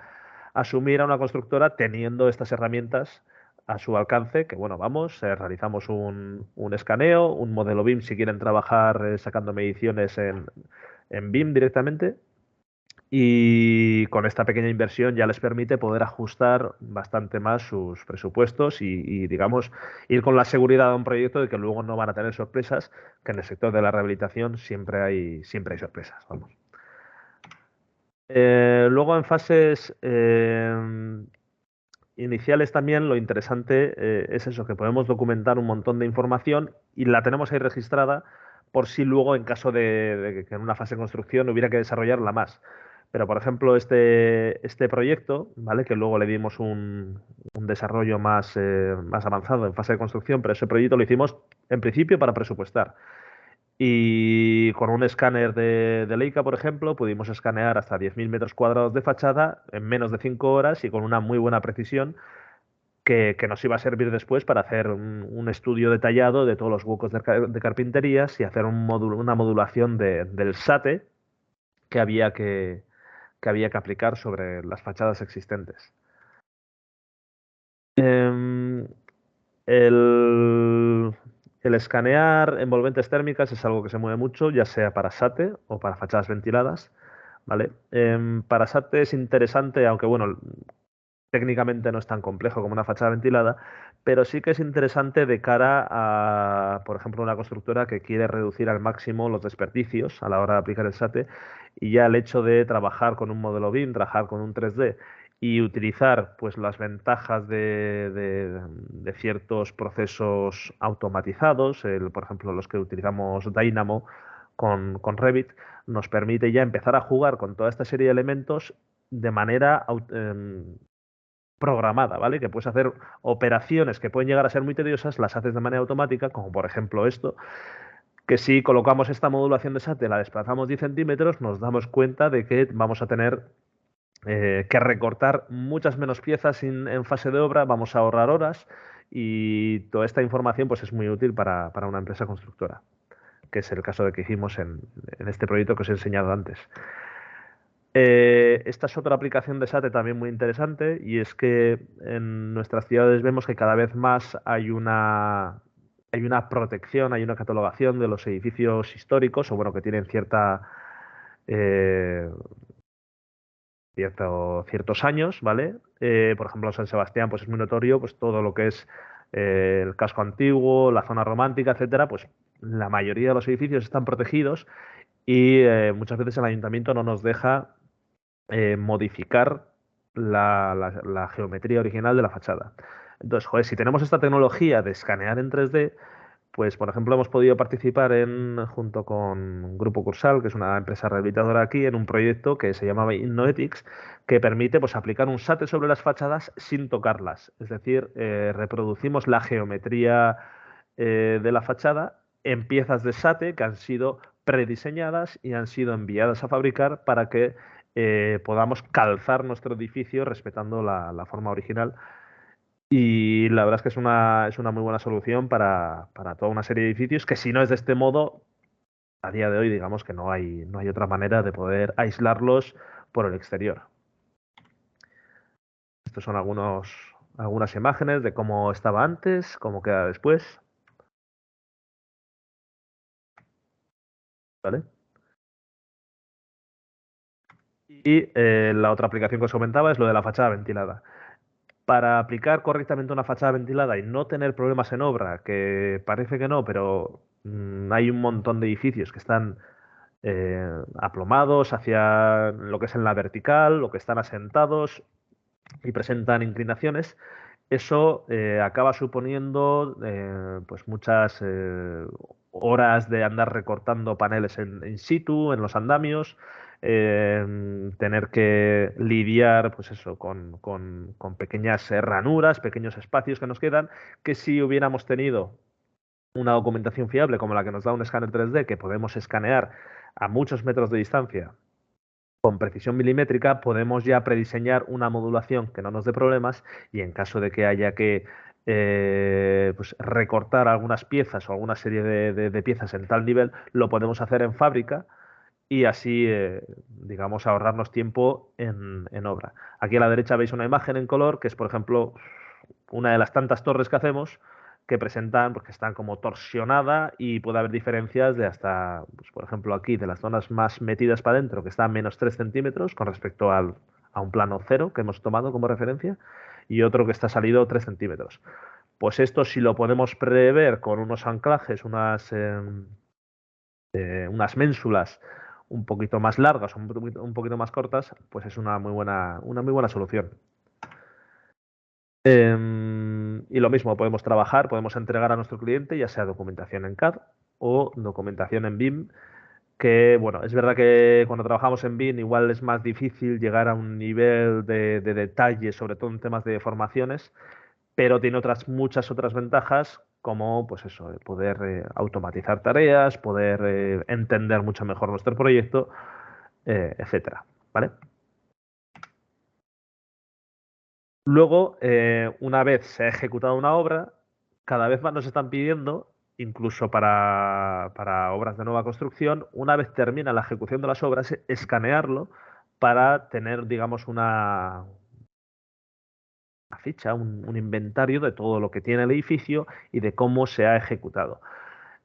asumir a una constructora teniendo estas herramientas a su alcance, que bueno, vamos, realizamos un escaneo, un modelo BIM si quieren trabajar sacando mediciones en BIM directamente, y con esta pequeña inversión ya les permite poder ajustar bastante más sus presupuestos y, digamos, ir con la seguridad de un proyecto de que luego no van a tener sorpresas, que en el sector de la rehabilitación siempre hay sorpresas, vamos. Luego en fases iniciales también lo interesante es eso, que podemos documentar un montón de información y la tenemos ahí registrada por si luego en caso de que en una fase de construcción hubiera que desarrollarla más. Pero, por ejemplo, este proyecto, ¿vale? Que luego le dimos un desarrollo más avanzado en fase de construcción, pero ese proyecto lo hicimos en principio para presupuestar. Y con un escáner de Leica, por ejemplo, pudimos escanear hasta 10.000 metros cuadrados de fachada en menos de 5 horas y con una muy buena precisión que nos iba a servir después para hacer un estudio detallado de todos los huecos de carpinterías y hacer una modulación del SATE que había que que había que aplicar sobre las fachadas existentes. El escanear envolventes térmicas es algo que se mueve mucho, ya sea para SATE o para fachadas ventiladas, ¿vale? Para SATE es interesante, aunque bueno, técnicamente no es tan complejo como una fachada ventilada, pero sí que es interesante de cara a, por ejemplo, una constructora que quiere reducir al máximo los desperdicios a la hora de aplicar el SATE, y ya el hecho de trabajar con un modelo BIM, trabajar con un 3D y utilizar pues las ventajas de ciertos procesos automatizados, por ejemplo los que utilizamos Dynamo con Revit, nos permite ya empezar a jugar con toda esta serie de elementos de manera programada, ¿vale? Que puedes hacer operaciones que pueden llegar a ser muy tediosas, las haces de manera automática, como por ejemplo esto, que si colocamos esta modulación de SATE, la desplazamos 10 centímetros, nos damos cuenta de que vamos a tener que recortar muchas menos piezas en fase de obra, vamos a ahorrar horas, y toda esta información pues es muy útil para una empresa constructora, que es el caso de que hicimos en este proyecto que os he enseñado antes. Esta es otra aplicación de SATE también muy interesante, y es que en nuestras ciudades vemos que cada vez más hay una protección, hay una catalogación de los edificios históricos, o bueno, que tienen ciertos años, ¿vale? Por ejemplo, en San Sebastián pues es muy notorio pues todo lo que es el casco antiguo, la zona romántica, etcétera, pues la mayoría de los edificios están protegidos, y muchas veces el ayuntamiento no nos deja modificar la geometría original de la fachada. Entonces, joder, si tenemos esta tecnología de escanear en 3D, pues, por ejemplo, hemos podido participar junto con Grupo Cursal, que es una empresa rehabilitadora aquí, en un proyecto que se llamaba InnoEtics, que permite pues, aplicar un SATE sobre las fachadas sin tocarlas. Es decir, reproducimos la geometría de la fachada en piezas de SATE que han sido prediseñadas y han sido enviadas a fabricar para que podamos calzar nuestro edificio respetando la forma original. Y la verdad es que es una muy buena solución para toda una serie de edificios que, si no es de este modo, a día de hoy digamos que no hay otra manera de poder aislarlos por el exterior. Estos son algunas imágenes de cómo estaba antes, cómo queda después. ¿Vale? Y la otra aplicación que os comentaba es lo de la fachada ventilada. Para aplicar correctamente una fachada ventilada y no tener problemas en obra, que parece que no, pero hay un montón de edificios que están aplomados hacia lo que es en la vertical, lo que están asentados y presentan inclinaciones, eso acaba suponiendo pues muchas horas de andar recortando paneles in situ, en los andamios, tener que lidiar pues eso, con pequeñas ranuras, pequeños espacios que nos quedan, que si hubiéramos tenido una documentación fiable como la que nos da un escáner 3D, que podemos escanear a muchos metros de distancia con precisión milimétrica, podemos ya prediseñar una modulación que no nos dé problemas, y en caso de que haya que pues recortar algunas piezas o alguna serie de piezas en tal nivel, lo podemos hacer en fábrica y así, digamos, ahorrarnos tiempo en obra. Aquí a la derecha veis una imagen en color que es, por ejemplo, una de las tantas torres que hacemos, que presentan, pues, que están como torsionada, y puede haber diferencias de hasta, pues, por ejemplo, aquí, de las zonas más metidas para adentro, que está a menos 3 centímetros con respecto a un plano cero que hemos tomado como referencia, y otro que está salido 3 centímetros. Pues esto, si lo podemos prever con unos anclajes, unas ménsulas un poquito más largas o un poquito más cortas, pues es una muy buena solución. Y lo mismo, podemos trabajar, podemos entregar a nuestro cliente ya sea documentación en CAD o documentación en BIM, que bueno, es verdad que cuando trabajamos en BIM igual es más difícil llegar a un nivel de detalle, sobre todo en temas de deformaciones, pero tiene muchas otras ventajas, como pues eso, poder automatizar tareas, poder entender mucho mejor nuestro proyecto, etcétera, ¿vale? Luego, una vez se ha ejecutado una obra, cada vez más nos están pidiendo, incluso para obras de nueva construcción, una vez termina la ejecución de las obras, escanearlo para tener, digamos, una ficha, un inventario de todo lo que tiene el edificio y de cómo se ha ejecutado.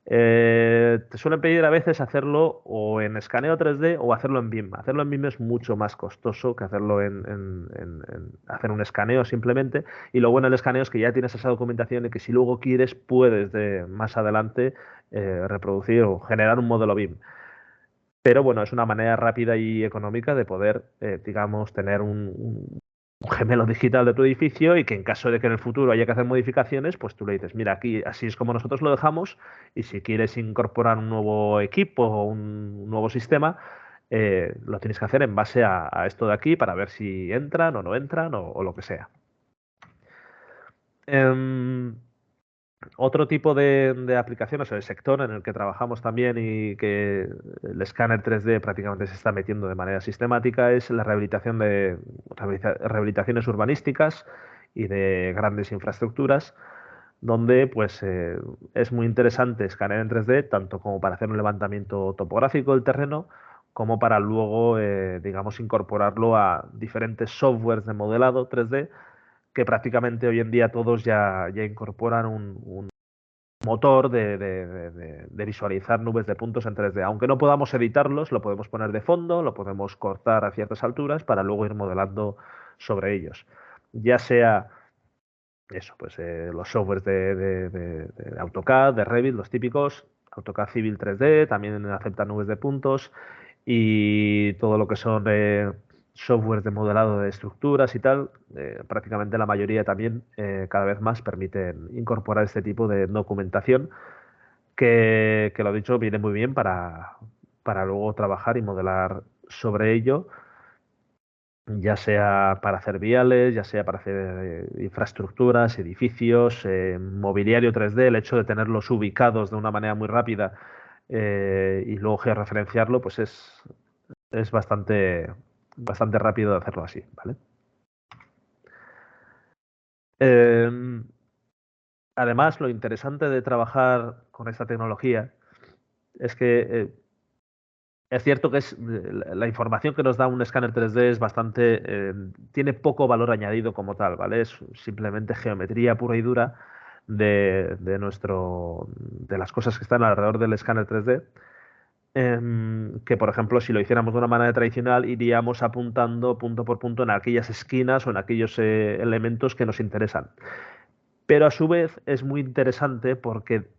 Te suelen pedir a veces hacerlo o en escaneo 3D o hacerlo en BIM. Hacerlo en BIM es mucho más costoso que hacerlo en hacer un escaneo simplemente. Y lo bueno del escaneo es que ya tienes esa documentación y que si luego quieres puedes más adelante reproducir o generar un modelo BIM. Pero bueno, es una manera rápida y económica de poder, digamos, tener un gemelo digital de tu edificio y que en caso de que en el futuro haya que hacer modificaciones, pues tú le dices, mira, aquí así es como nosotros lo dejamos y si quieres incorporar un nuevo equipo o un nuevo sistema, lo tienes que hacer en base a esto de aquí para ver si entran o no entran o lo que sea. Otro tipo de aplicaciones o de sector en el que trabajamos también y que el escáner 3D prácticamente se está metiendo de manera sistemática es la rehabilitaciones urbanísticas y de grandes infraestructuras, donde pues es muy interesante escanear en 3D tanto como para hacer un levantamiento topográfico del terreno como para luego, digamos, incorporarlo a diferentes softwares de modelado 3D que prácticamente hoy en día todos ya incorporan un motor de visualizar nubes de puntos en 3D. Aunque no podamos editarlos, lo podemos poner de fondo, lo podemos cortar a ciertas alturas para luego ir modelando sobre ellos. Ya sea eso, pues los softwares de AutoCAD, de Revit, los típicos, AutoCAD Civil 3D, también acepta nubes de puntos y todo lo que son software de modelado de estructuras y tal, prácticamente la mayoría también cada vez más permiten incorporar este tipo de documentación que lo dicho viene muy bien para luego trabajar y modelar sobre ello, ya sea para hacer viales, ya sea para hacer infraestructuras, edificios, mobiliario 3D, el hecho de tenerlos ubicados de una manera muy rápida y luego georreferenciarlo, pues es bastante rápido de hacerlo así, ¿vale? Además, lo interesante de trabajar con esta tecnología es que es cierto que la información que nos da un escáner 3D es tiene poco valor añadido como tal, ¿vale? Es simplemente geometría pura y dura de las cosas que están alrededor del escáner 3D. Que por ejemplo si lo hiciéramos de una manera tradicional iríamos apuntando punto por punto en aquellas esquinas o en aquellos elementos que nos interesan. Pero a su vez es muy interesante porque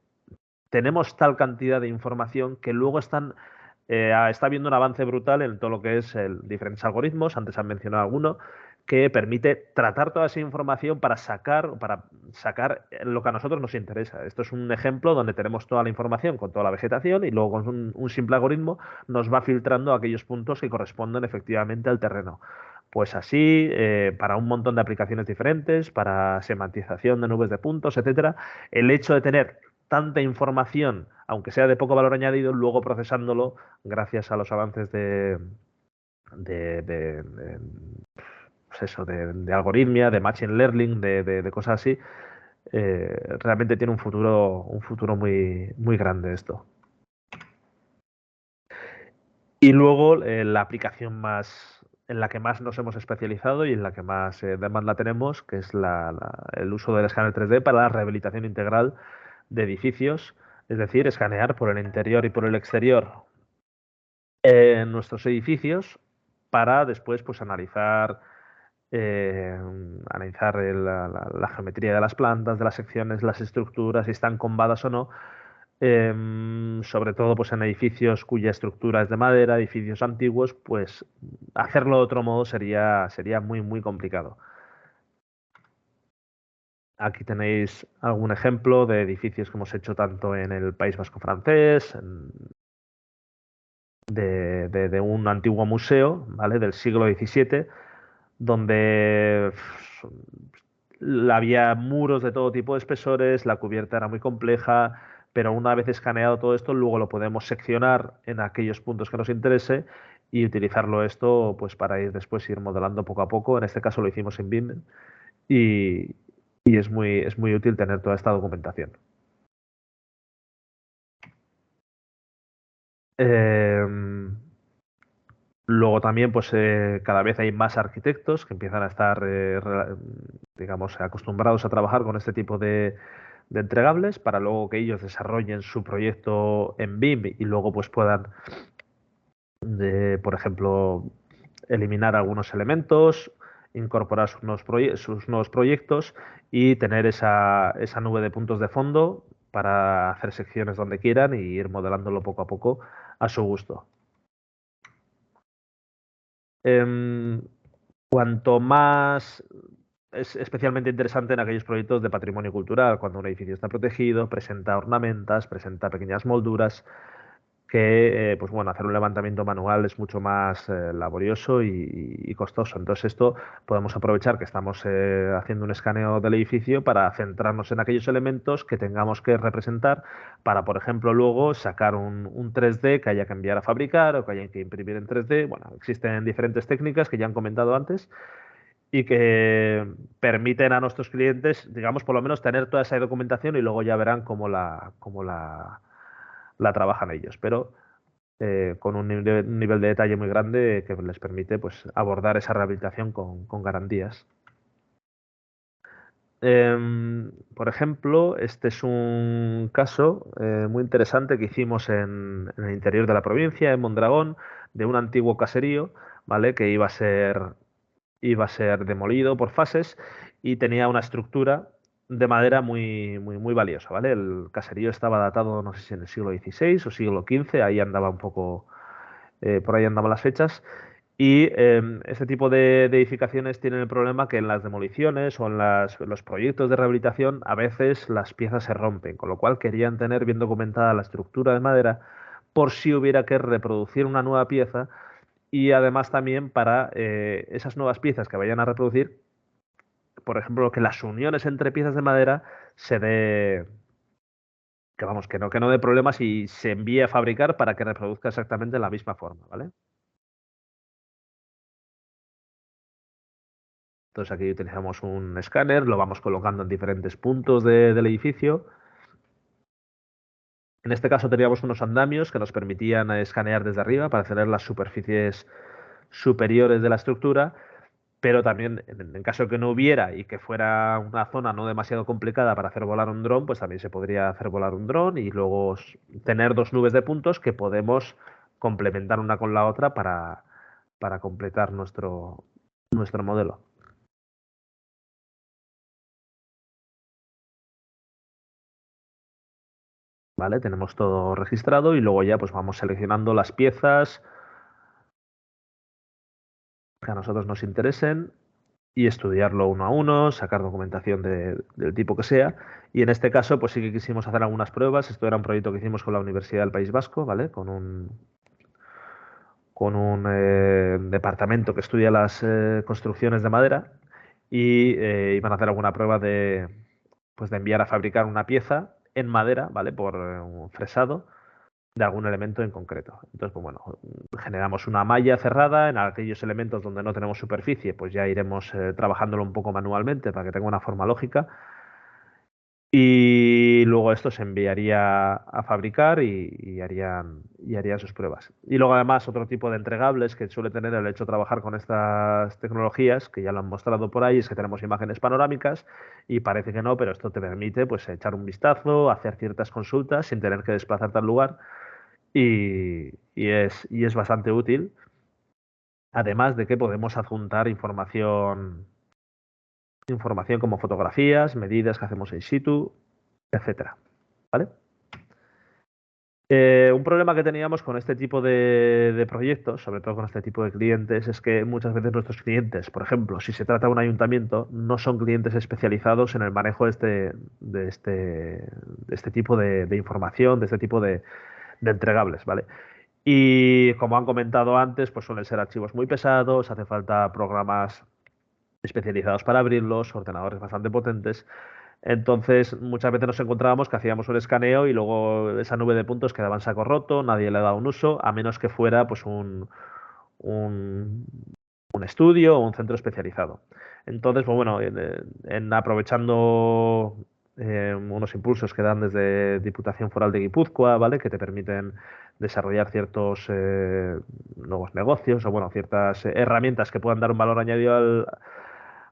tenemos tal cantidad de información que luego está habiendo un avance brutal en todo lo que es diferentes algoritmos, antes han mencionado alguno, que permite tratar toda esa información para sacar lo que a nosotros nos interesa. Esto es un ejemplo donde tenemos toda la información con toda la vegetación y luego con un simple algoritmo nos va filtrando aquellos puntos que corresponden efectivamente al terreno. Pues así, para un montón de aplicaciones diferentes, para semantización de nubes de puntos, etcétera, el hecho de tener tanta información, aunque sea de poco valor añadido, luego procesándolo gracias a los avances pues eso, de algoritmia, de machine learning, de cosas así, realmente tiene un futuro muy, muy grande esto. Y luego la aplicación en la que más nos hemos especializado y en la que más demanda tenemos, que es el uso del escáner 3D para la rehabilitación integral de edificios, es decir, escanear por el interior y por el exterior en nuestros edificios para después pues analizar la geometría de las plantas, de las secciones, las estructuras, si están combadas o no, sobre todo pues en edificios cuya estructura es de madera, edificios antiguos, pues hacerlo de otro modo sería muy, muy complicado. Aquí tenéis algún ejemplo de edificios que hemos hecho tanto en el País Vasco francés, de un antiguo museo, ¿vale? Del siglo XVII, donde había muros de todo tipo de espesores, la cubierta era muy compleja, pero una vez escaneado todo esto, luego lo podemos seccionar en aquellos puntos que nos interese y utilizarlo esto pues para después ir modelando poco a poco. En este caso lo hicimos en BIM y es muy útil tener toda esta documentación. Luego también, pues cada vez hay más arquitectos que empiezan a estar, digamos, acostumbrados a trabajar con este tipo de entregables para luego que ellos desarrollen su proyecto en BIM y luego pues puedan, por ejemplo, eliminar algunos elementos, incorporar sus nuevos proyectos y tener esa nube de puntos de fondo para hacer secciones donde quieran y ir modelándolo poco a poco a su gusto. Cuanto más es especialmente interesante en aquellos proyectos de patrimonio cultural, cuando un edificio está protegido, presenta ornamentas, presenta pequeñas molduras, que pues bueno, hacer un levantamiento manual es mucho más laborioso y costoso. Entonces esto podemos aprovechar que estamos haciendo un escaneo del edificio para centrarnos en aquellos elementos que tengamos que representar para, por ejemplo, luego sacar un 3D que haya que enviar a fabricar o que haya que imprimir en 3D. Bueno, existen diferentes técnicas que ya han comentado antes y que permiten a nuestros clientes, digamos, por lo menos tener toda esa documentación y luego ya verán cómo la trabajan ellos, pero con un nivel de detalle muy grande que les permite pues, abordar esa rehabilitación con garantías. Por ejemplo, este es un caso muy interesante que hicimos en el interior de la provincia, en Mondragón, de un antiguo caserío, ¿vale? Que iba a ser demolido por fases y tenía una estructura de madera muy valiosa, ¿vale? El caserío estaba datado, no sé si en el siglo XVI o siglo XV, ahí andaba un poco, por ahí andaban las fechas. Y este tipo de edificaciones tienen el problema que en las demoliciones o en los proyectos de rehabilitación a veces las piezas se rompen, con lo cual querían tener bien documentada la estructura de madera por si hubiera que reproducir una nueva pieza y además también para esas nuevas piezas que vayan a reproducir, por ejemplo, que las uniones entre piezas de madera se dé, que vamos, que no dé problemas y se envíe a fabricar para que reproduzca exactamente la misma forma, ¿vale? Entonces aquí utilizamos un escáner, lo vamos colocando en diferentes puntos del edificio. En este caso teníamos unos andamios que nos permitían escanear desde arriba para tener las superficies superiores de la estructura, pero también en caso de que no hubiera y que fuera una zona no demasiado complicada para hacer volar un dron, pues también se podría hacer volar un dron y luego tener dos nubes de puntos que podemos complementar una con la otra para completar nuestro modelo. ¿Vale? Tenemos todo registrado y luego ya pues vamos seleccionando las piezas que a nosotros nos interesen y estudiarlo uno a uno, sacar documentación del tipo que sea. Y en este caso, pues sí que quisimos hacer algunas pruebas. Esto era un proyecto que hicimos con la Universidad del País Vasco, ¿vale? Con un departamento que estudia las construcciones de madera y iban a hacer alguna prueba pues de enviar a fabricar una pieza en madera, ¿vale? Por un fresado de algún elemento en concreto. Entonces, pues bueno, generamos una malla cerrada en aquellos elementos donde no tenemos superficie, pues ya iremos trabajándolo un poco manualmente para que tenga una forma lógica. Y luego esto se enviaría a fabricar y harían sus pruebas. Y luego además otro tipo de entregables que suele tener el hecho de trabajar con estas tecnologías, que ya lo han mostrado por ahí, es que tenemos imágenes panorámicas y parece que no, pero esto te permite pues echar un vistazo, hacer ciertas consultas sin tener que desplazarte al lugar y es bastante útil. Además de que podemos adjuntar información como fotografías, medidas que hacemos in situ, etcétera. ¿Vale? Un problema que teníamos con este tipo de proyectos, sobre todo con este tipo de clientes, es que muchas veces nuestros clientes, por ejemplo, si se trata de un ayuntamiento, no son clientes especializados en el manejo de este tipo de información, de este tipo de entregables, ¿vale? Y como han comentado antes, pues suelen ser archivos muy pesados, hace falta programas especializados para abrirlos, ordenadores bastante potentes. Entonces, muchas veces nos encontrábamos que hacíamos un escaneo y luego esa nube de puntos quedaba en saco roto, nadie le daba un uso, a menos que fuera pues un estudio o un centro especializado. Entonces, pues bueno, aprovechando unos impulsos que dan desde Diputación Foral de Guipúzcoa, ¿vale? Que te permiten desarrollar ciertos nuevos negocios o, bueno, ciertas herramientas que puedan dar un valor añadido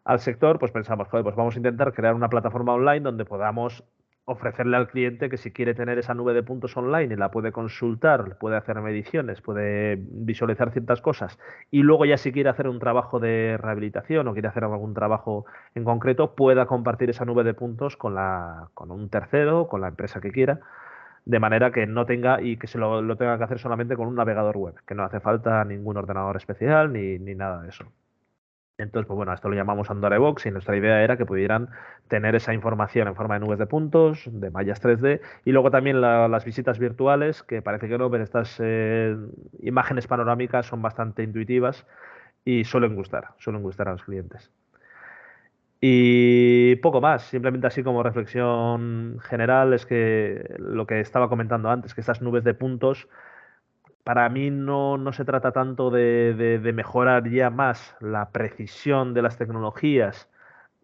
al sector. Pues pensamos, joder, pues vamos a intentar crear una plataforma online donde podamos ofrecerle al cliente que si quiere tener esa nube de puntos online y la puede consultar, puede hacer mediciones, puede visualizar ciertas cosas y luego ya si quiere hacer un trabajo de rehabilitación o quiere hacer algún trabajo en concreto, pueda compartir esa nube de puntos con un tercero, con la empresa que quiera, de manera que no tenga y que se lo tenga que hacer solamente con un navegador web, que no hace falta ningún ordenador especial ni nada de eso. Entonces, pues bueno, esto lo llamamos Andorra Box y nuestra idea era que pudieran tener esa información en forma de nubes de puntos, de mallas 3D y luego también las visitas virtuales, que parece que no, pero estas imágenes panorámicas son bastante intuitivas y suelen gustar a los clientes. Y poco más, simplemente así como reflexión general es que lo que estaba comentando antes, que estas nubes de puntos para mí no se trata tanto de mejorar ya más la precisión de las tecnologías,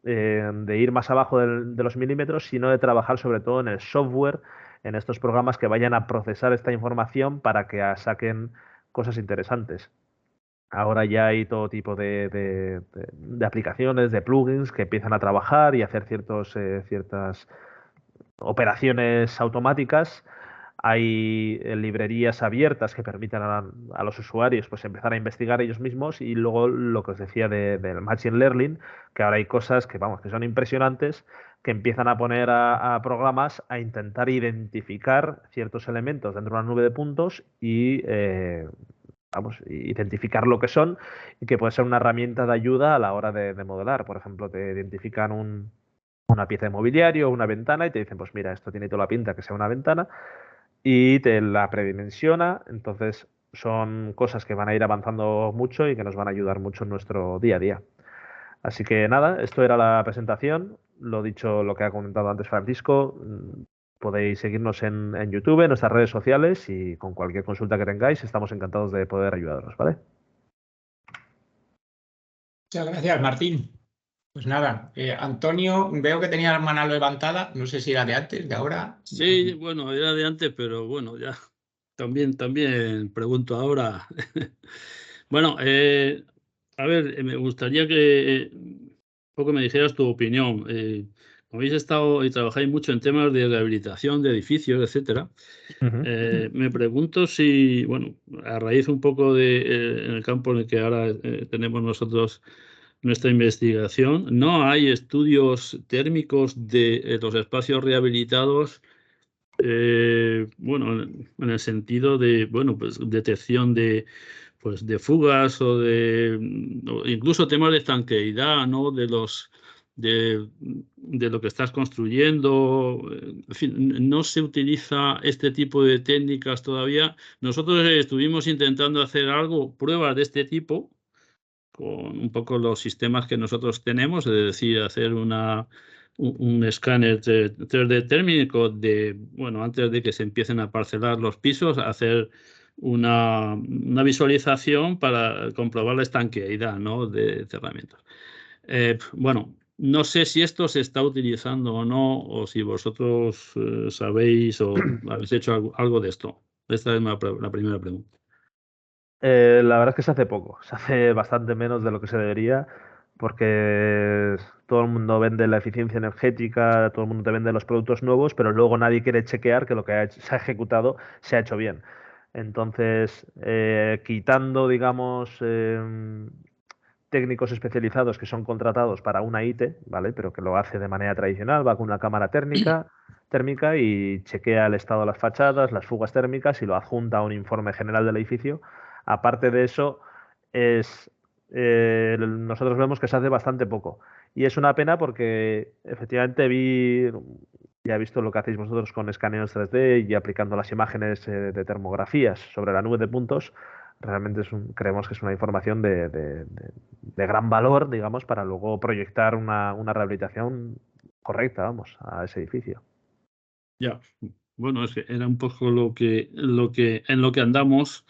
de ir más abajo de los milímetros, sino de trabajar sobre todo en el software, en estos programas que vayan a procesar esta información para que saquen cosas interesantes. Ahora ya hay todo tipo de aplicaciones, de plugins que empiezan a trabajar y hacer ciertas operaciones automáticas. Hay librerías abiertas que permitan a los usuarios pues empezar a investigar ellos mismos y luego lo que os decía del Machine Learning, que ahora hay cosas que, vamos, que son impresionantes, que empiezan a poner a programas a intentar identificar ciertos elementos dentro de una nube de puntos y identificar lo que son y que puede ser una herramienta de ayuda a la hora de modelar. Por ejemplo, te identifican una pieza de mobiliario o una ventana y te dicen, pues mira, esto tiene toda la pinta que sea una ventana y te la predimensiona. Entonces son cosas que van a ir avanzando mucho y que nos van a ayudar mucho en nuestro día a día. Así que nada, esto era la presentación. Lo dicho, lo que ha comentado antes Francisco, podéis seguirnos en YouTube, en nuestras redes sociales y con cualquier consulta que tengáis estamos encantados de poder ayudaros, ¿vale? Muchas gracias, Martín. Pues nada, Antonio, veo que tenía la mano levantada, no sé si era de antes, de ahora. Sí, bueno, era de antes, pero bueno, ya también pregunto ahora. Bueno, a ver, me gustaría que un poco me dijeras tu opinión. Como habéis estado y trabajáis mucho en temas de rehabilitación de edificios, etcétera, me pregunto si, bueno, a raíz un poco en el campo en el que ahora tenemos nosotros nuestra investigación, ¿no hay estudios térmicos de los espacios rehabilitados? Bueno, en el sentido de, bueno, pues detección de fugas o incluso temas de estanqueidad, ¿no? De lo que estás construyendo. En fin, no se utiliza este tipo de técnicas todavía. Nosotros estuvimos intentando hacer pruebas de este tipo, con un poco los sistemas que nosotros tenemos, es decir, hacer un escáner 3D térmico bueno, antes de que se empiecen a parcelar los pisos, hacer una visualización para comprobar la estanqueidad, ¿no? de cerramientos. Bueno, no sé si esto se está utilizando o no, o si vosotros sabéis o habéis hecho algo de esto. Esta es la primera pregunta. La verdad es que se hace poco, se hace bastante menos de lo que se debería, porque todo el mundo vende la eficiencia energética, todo el mundo te vende los productos nuevos, pero luego nadie quiere chequear que lo que se ha ejecutado se ha hecho bien. Entonces, quitando, digamos, técnicos especializados que son contratados para una IT, ¿vale? Pero que lo hace de manera tradicional, va con una cámara térmica y chequea el estado de las fachadas, las fugas térmicas y lo adjunta a un informe general del edificio. Aparte de eso, nosotros vemos que se hace bastante poco. Y es una pena porque efectivamente ya he visto lo que hacéis vosotros con escaneos 3D y aplicando las imágenes de termografías sobre la nube de puntos. Realmente creemos que es una información de gran valor, digamos, para luego proyectar una rehabilitación correcta, vamos, a ese edificio. Ya, bueno, es que era un poco en lo que andamos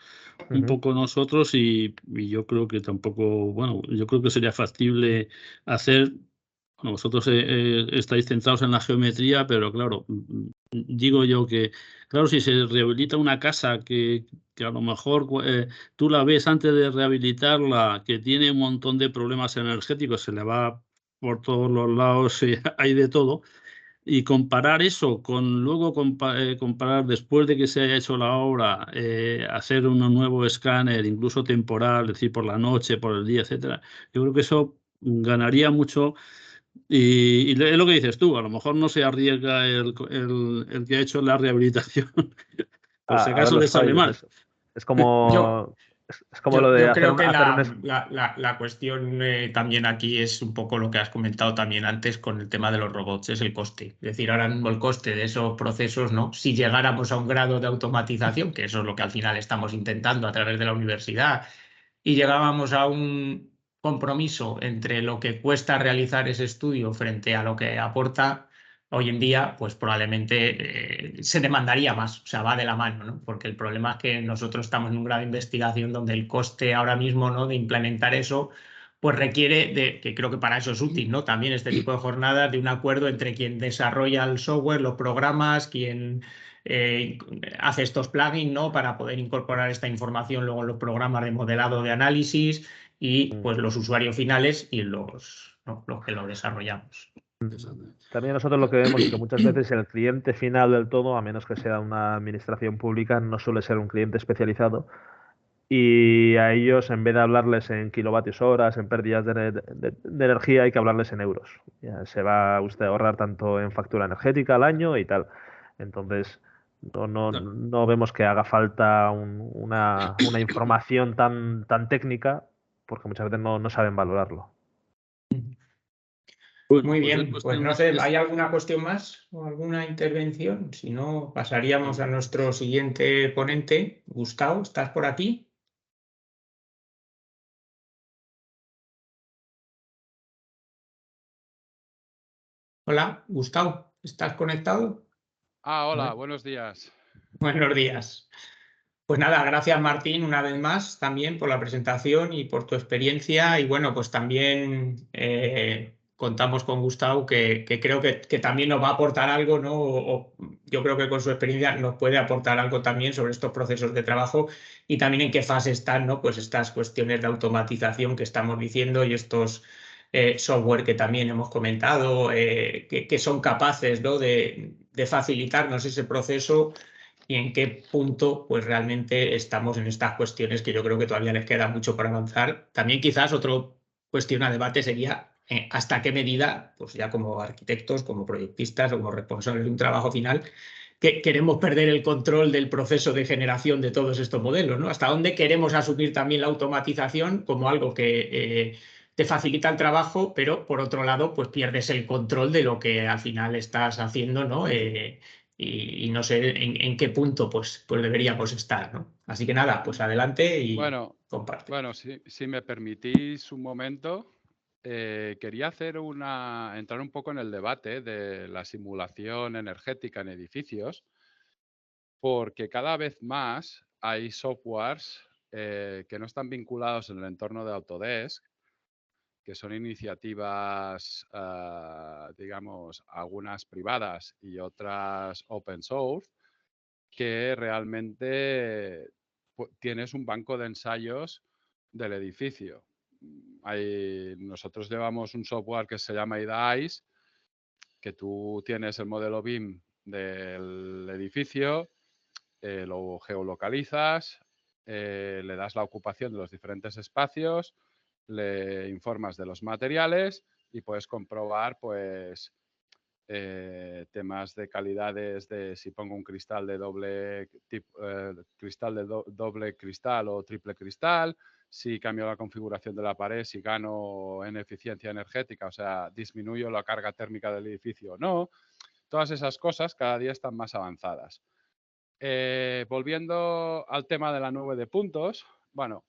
un poco nosotros y yo creo que tampoco, bueno, yo creo que sería factible hacer Vosotros estáis centrados en la geometría, pero claro, digo yo que, claro, si se rehabilita una casa que a lo mejor tú la ves antes de rehabilitarla, que tiene un montón de problemas energéticos, se le va por todos los lados, hay de todo, y comparar eso con luego comparar después de que se haya hecho la obra, hacer un nuevo escáner, incluso temporal, es decir, por la noche, por el día, etcétera, yo creo que eso ganaría mucho. Y es lo que dices tú, a lo mejor no se arriesga el que ha hecho la rehabilitación, por si A ver acaso le los sale fallos. mal. Es como, es como lo de Yo hacer creo que hacer un la cuestión también aquí es un poco lo que has comentado también antes con el tema de los robots, es el coste. Es decir, ahora mismo el coste de esos procesos, ¿no? Si llegáramos a un grado de automatización, que eso es lo que al final estamos intentando a través de la universidad, y llegábamos a un compromiso entre lo que cuesta realizar ese estudio frente a lo que aporta hoy en día, pues probablemente se demandaría más, o sea, va de la mano, ¿no? Porque el problema es que nosotros estamos en un grado de investigación donde el coste ahora mismo, ¿no?, de implementar eso, pues requiere de, que creo que para eso es útil, ¿no? También este tipo de jornadas, de un acuerdo entre quien desarrolla el software, los programas, quien hace estos plugins, ¿no?, para poder incorporar esta información luego en los programas de modelado de análisis y pues los usuarios finales y los que lo desarrollamos. También nosotros lo que vemos es que muchas veces el cliente final del todo, a menos que sea una administración pública, no suele ser un cliente especializado. Y a ellos, en vez de hablarles en kilovatios horas, en pérdidas de energía, hay que hablarles en euros. Ya se va usted a ahorrar tanto en factura energética al año y tal. Entonces, no vemos que haga falta una información tan técnica, porque muchas veces no saben valorarlo. Bueno, Muy pues es bien, pues cuestión no sé, ¿hay alguna cuestión más o alguna intervención? Si no, pasaríamos a nuestro siguiente ponente. Gustavo, ¿estás por aquí? Hola, Gustavo, ¿estás conectado? Hola, Bueno, buenos días. buenos días. Pues nada, gracias Martín una vez más también por la presentación y por tu experiencia y bueno, pues también contamos con Gustavo que creo que también nos va a aportar algo, ¿no? Yo creo que con su experiencia nos puede aportar algo también sobre estos procesos de trabajo y también en qué fase están, ¿no? Pues estas cuestiones de automatización que estamos diciendo y estos software que también hemos comentado, que son capaces, ¿no?, de facilitarnos ese proceso y en qué punto pues realmente estamos en estas cuestiones que yo creo que todavía les queda mucho por avanzar. También quizás otra cuestión a debate sería hasta qué medida, pues ya como arquitectos, como proyectistas o como responsables de un trabajo final, que queremos perder el control del proceso de generación de todos estos modelos, ¿no? Hasta dónde queremos asumir también la automatización como algo que te facilita el trabajo, pero por otro lado, pues pierdes el control de lo que al final estás haciendo, ¿no? Y no sé en qué punto pues deberíamos estar, ¿no? Así que nada, pues adelante y Bueno, comparte. si me permitís un momento, quería entrar un poco en el debate de la simulación energética en edificios, porque cada vez más hay softwares que no están vinculados en el entorno de Autodesk, que son iniciativas, digamos, algunas privadas y otras open source, que realmente tienes un banco de ensayos del edificio. Nosotros llevamos un software que se llama IDAIS, que tú tienes el modelo BIM del edificio, lo geolocalizas, le das la ocupación de los diferentes espacios, le informas de los materiales y puedes comprobar, pues, temas de calidades de si pongo un cristal de doble cristal o triple cristal, si cambio la configuración de la pared, si gano en eficiencia energética, o sea, disminuyo la carga térmica del edificio o no. Todas esas cosas cada día están más avanzadas. Volviendo al tema de la nube de puntos, bueno,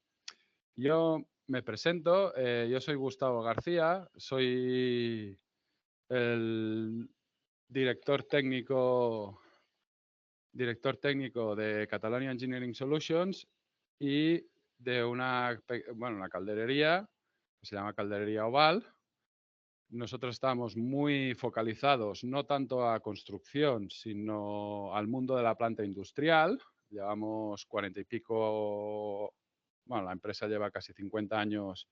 yo me presento, yo soy Gustavo García, soy el director técnico de Catalonia Engineering Solutions y de una calderería que se llama Calderería Oval, nosotros estábamos muy focalizados no tanto a construcción, sino al mundo de la planta industrial. Llevamos 40 y pico, bueno, la empresa lleva casi 50 años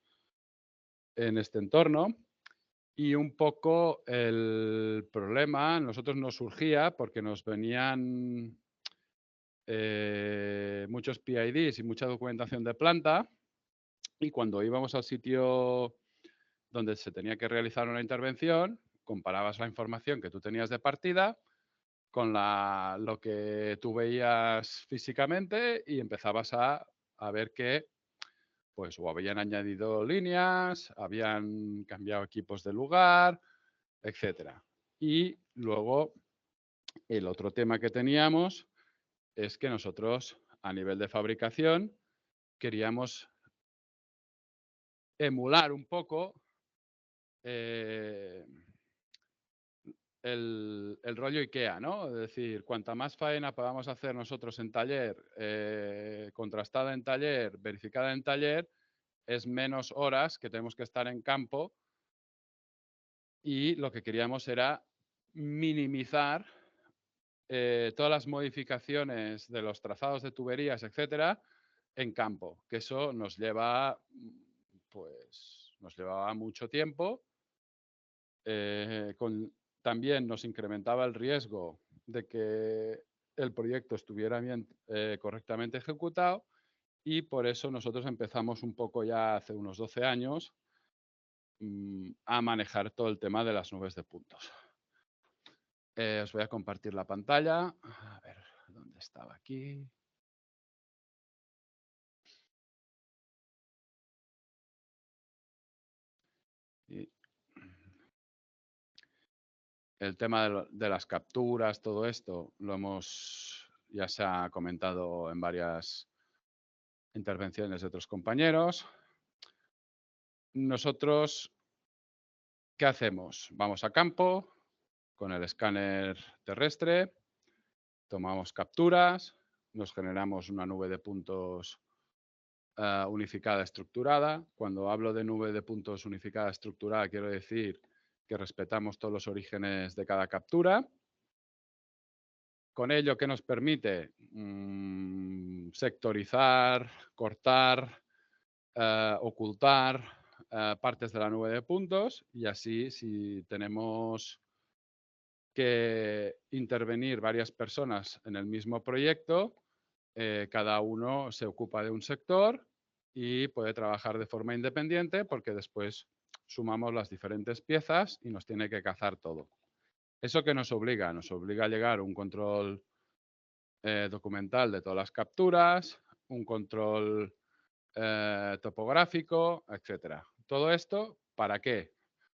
en este entorno. Y un poco el problema, nosotros nos surgía porque nos venían muchos PIDs y mucha documentación de planta, y cuando íbamos al sitio donde se tenía que realizar una intervención, comparabas la información que tú tenías de partida con lo que tú veías físicamente y empezabas a ver que pues o habían añadido líneas, habían cambiado equipos de lugar, etcétera. Y luego el otro tema que teníamos es que nosotros a nivel de fabricación queríamos emular un poco el rollo IKEA, ¿no? Es decir, cuanta más faena podamos hacer nosotros en taller, contrastada en taller, verificada en taller, es menos horas que tenemos que estar en campo, y lo que queríamos era minimizar todas las modificaciones de los trazados de tuberías, etcétera, en campo, que eso nos lleva, pues, nos llevaba mucho tiempo. También nos incrementaba el riesgo de que el proyecto estuviera bien, correctamente ejecutado, y por eso nosotros empezamos un poco ya hace unos 12 años a manejar todo el tema de las nubes de puntos. Os voy a compartir la pantalla. A ver, ¿dónde estaba aquí? Y el tema de las capturas, todo esto, ya se ha comentado en varias intervenciones de otros compañeros. Nosotros, ¿qué hacemos? Vamos a campo con el escáner terrestre, tomamos capturas, nos generamos una nube de puntos unificada estructurada. Cuando hablo de nube de puntos unificada estructurada, quiero decir que respetamos todos los orígenes de cada captura. Con ello, ¿qué nos permite? Sectorizar, cortar, ocultar partes de la nube de puntos, y así, si tenemos que intervenir varias personas en el mismo proyecto, cada uno se ocupa de un sector y puede trabajar de forma independiente, porque después sumamos las diferentes piezas y nos tiene que cazar todo. ¿Eso qué nos obliga? Nos obliga a llegar a un control documental de todas las capturas, un control topográfico, etcétera. ¿Todo esto para qué?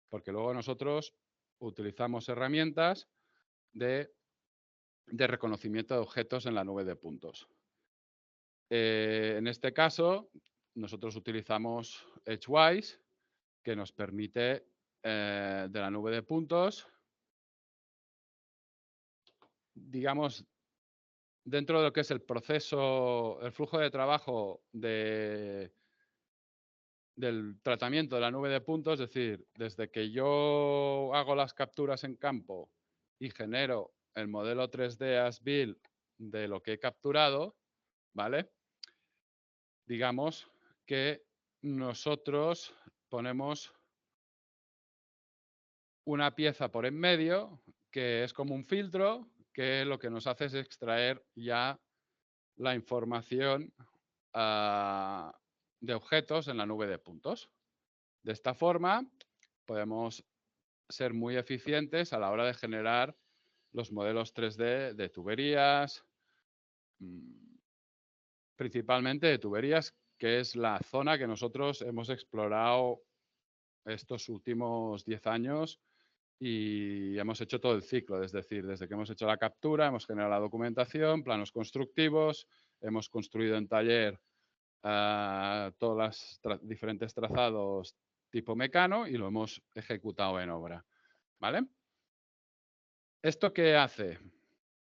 Porque luego nosotros utilizamos herramientas de reconocimiento de objetos en la nube de puntos. En este caso, nosotros utilizamos Edgewise, que nos permite de la nube de puntos, digamos, dentro de lo que es el proceso, el flujo de trabajo del tratamiento de la nube de puntos, es decir, desde que yo hago las capturas en campo y genero el modelo 3D as-built de lo que he capturado, ¿vale? Digamos que nosotros ponemos una pieza por en medio, que es como un filtro, que lo que nos hace es extraer ya la información de objetos en la nube de puntos. De esta forma, podemos ser muy eficientes a la hora de generar los modelos 3D de tuberías, principalmente de tuberías, que es la zona que nosotros hemos explorado estos últimos 10 años y hemos hecho todo el ciclo, es decir, desde que hemos hecho la captura, hemos generado la documentación, planos constructivos, hemos construido en taller todos los diferentes trazados tipo mecano y lo hemos ejecutado en obra, ¿vale? ¿Esto qué hace?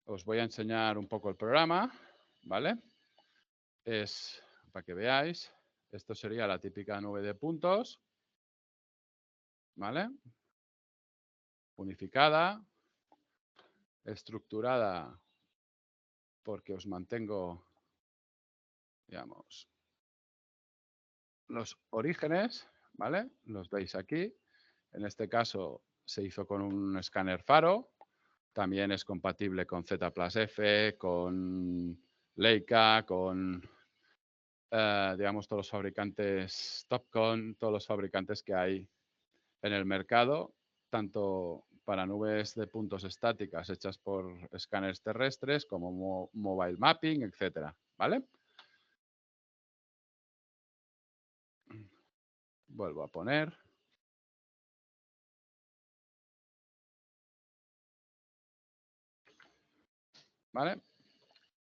Os voy a enseñar un poco el programa, ¿vale? Es, para que veáis, esto sería la típica nube de puntos, ¿vale? unificada, estructurada porque os mantengo, digamos, los orígenes, ¿vale? Los veis aquí. En este caso se hizo con un escáner Faro. También es compatible con Z+F, con Leica, con, digamos, todos los fabricantes Topcon, todos los fabricantes que hay en el mercado, tanto para nubes de puntos estáticas hechas por escáneres terrestres como mobile mapping, etcétera, ¿vale? Vuelvo a poner. ¿Vale?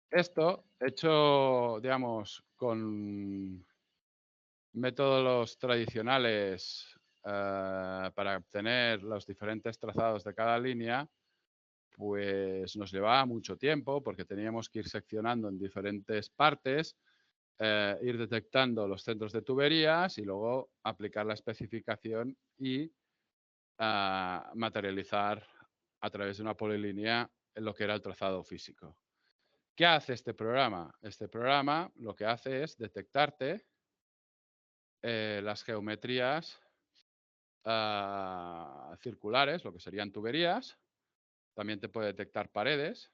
Esto hecho, digamos, con métodos tradicionales para obtener los diferentes trazados de cada línea, pues nos llevaba mucho tiempo porque teníamos que ir seccionando en diferentes partes, ir detectando los centros de tuberías y luego aplicar la especificación y materializar a través de una polilínea lo que era el trazado físico. ¿Qué hace este programa? Este programa lo que hace es detectarte las geometrías circulares, lo que serían tuberías. También te puede detectar paredes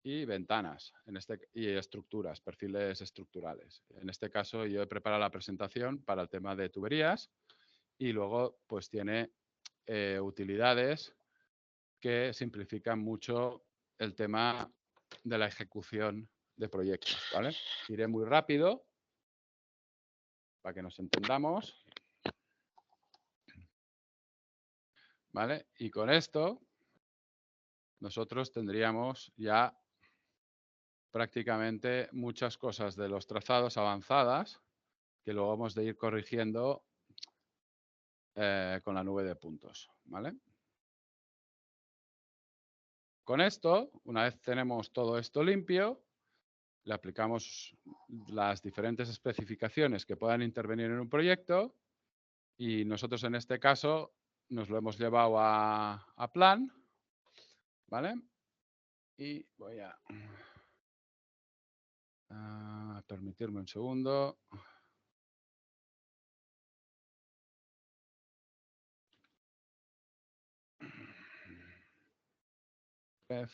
y ventanas y estructuras, perfiles estructurales. En este caso yo he preparado la presentación para el tema de tuberías y luego pues tiene utilidades que simplifican mucho el tema de la ejecución de proyectos, ¿vale? Iré muy rápido para que nos entendamos, ¿vale? Y con esto nosotros tendríamos ya prácticamente muchas cosas de los trazados avanzadas que luego hemos de ir corrigiendo con la nube de puntos, ¿vale? Con esto, una vez tenemos todo esto limpio, le aplicamos las diferentes especificaciones que puedan intervenir en un proyecto y nosotros en este caso nos lo hemos llevado a plan, ¿vale? Y voy a permitirme un segundo.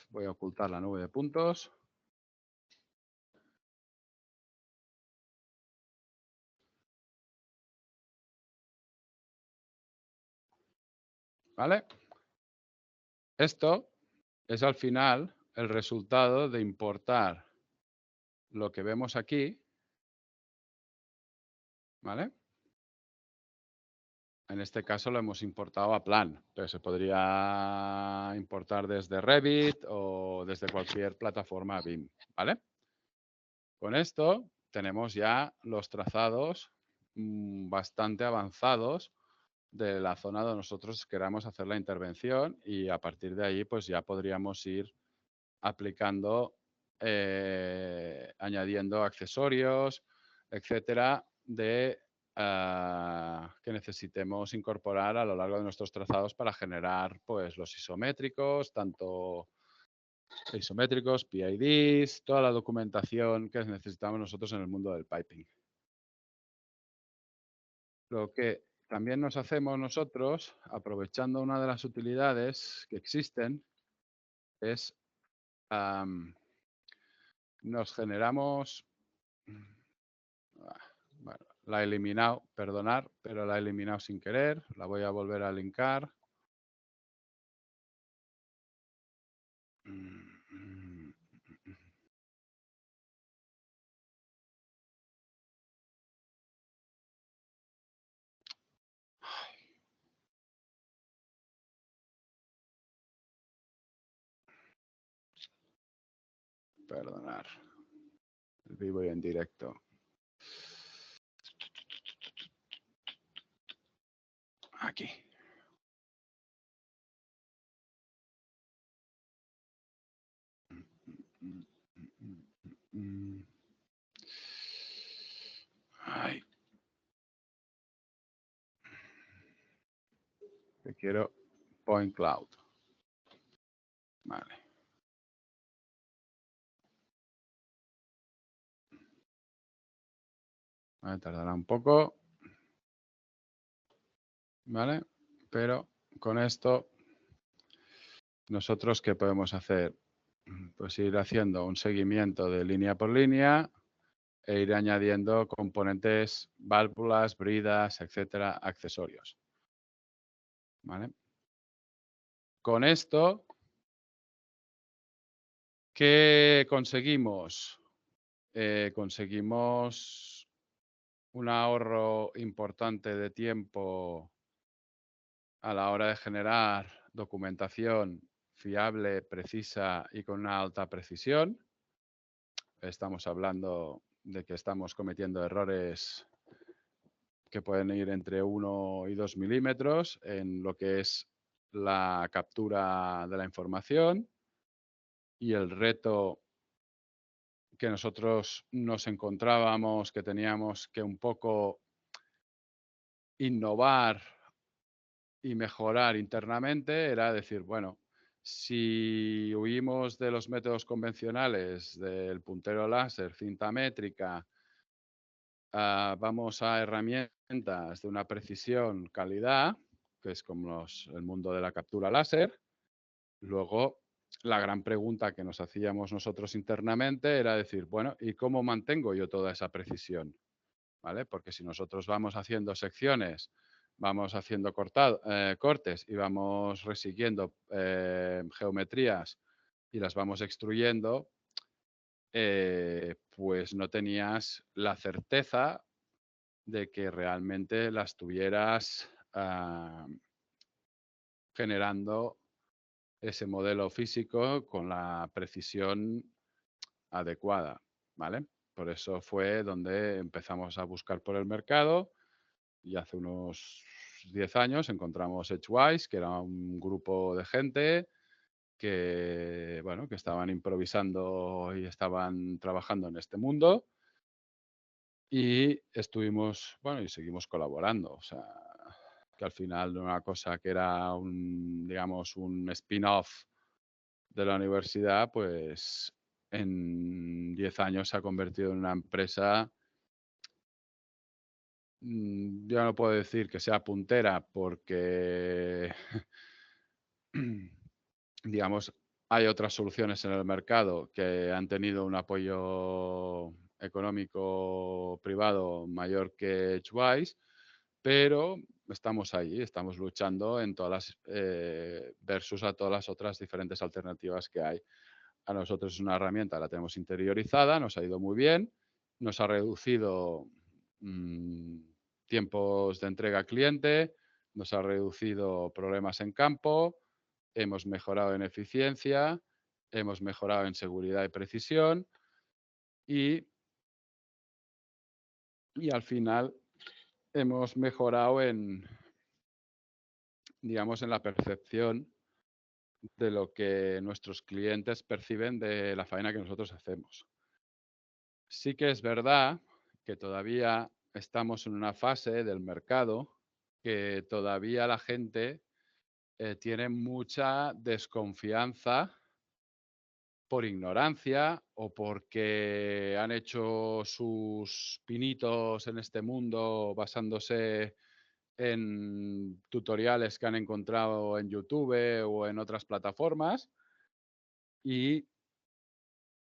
Voy a ocultar la nube de puntos. ¿Vale? Esto es al final el resultado de importar lo que vemos aquí, ¿vale? En este caso lo hemos importado a plan, pero se podría importar desde Revit o desde cualquier plataforma BIM, ¿vale? Con esto tenemos ya los trazados bastante avanzados de la zona donde nosotros queramos hacer la intervención y a partir de ahí pues ya podríamos ir aplicando, añadiendo accesorios, etcétera, que necesitemos incorporar a lo largo de nuestros trazados para generar pues los isométricos, tanto isométricos, PIDs, toda la documentación que necesitamos nosotros en el mundo del piping. Lo que también nos hacemos nosotros, aprovechando una de las utilidades que existen, es nos generamos, bueno, la he eliminado, perdonar, pero la he eliminado sin querer, la voy a volver a linkar. Perdonar. El vivo y en directo. Aquí. Ay. Que quiero Point Cloud. Vale. Vale, tardará un poco. ¿Vale? Pero con esto, ¿nosotros qué podemos hacer? Pues ir haciendo un seguimiento de línea por línea e ir añadiendo componentes, válvulas, bridas, etcétera, accesorios. ¿Vale? Con esto, ¿qué conseguimos? Conseguimos un ahorro importante de tiempo a la hora de generar documentación fiable, precisa y con una alta precisión. Estamos hablando de que estamos cometiendo errores que pueden ir entre 1 y 2 milímetros en lo que es la captura de la información, y el reto que nosotros nos encontrábamos, que teníamos que un poco innovar y mejorar internamente, era decir, bueno, si huimos de los métodos convencionales del puntero láser, cinta métrica, vamos a herramientas de una precisión, calidad, que es como el mundo de la captura láser. Luego, la gran pregunta que nos hacíamos nosotros internamente era decir, bueno, ¿y cómo mantengo yo toda esa precisión? ¿Vale? Porque si nosotros vamos haciendo secciones, vamos haciendo cortes y vamos resiguiendo geometrías y las vamos extruyendo, pues no tenías la certeza de que realmente la estuvieras generando ese modelo físico con la precisión adecuada, ¿vale? Por eso fue donde empezamos a buscar por el mercado, y hace unos 10 años encontramos Edgewise, que era un grupo de gente que, bueno, que estaban improvisando y estaban trabajando en este mundo. Y estuvimos, bueno, y seguimos colaborando. O sea, que al final de una cosa que era un, digamos, un spin-off de la universidad, pues en 10 años se ha convertido en una empresa, yo no puedo decir que sea puntera porque, digamos, hay otras soluciones en el mercado que han tenido un apoyo económico privado mayor que Edgewise, pero estamos ahí, estamos luchando en todas las, versus a todas las otras diferentes alternativas que hay. A nosotros es una herramienta, la tenemos interiorizada, nos ha ido muy bien, nos ha reducido tiempos de entrega al cliente, nos ha reducido problemas en campo, hemos mejorado en eficiencia, hemos mejorado en seguridad y precisión, y al final hemos mejorado en, digamos, en la percepción de lo que nuestros clientes perciben de la faena que nosotros hacemos. Sí que es verdad que todavía estamos en una fase del mercado que todavía la gente tiene mucha desconfianza por ignorancia o porque han hecho sus pinitos en este mundo basándose en tutoriales que han encontrado en YouTube o en otras plataformas, y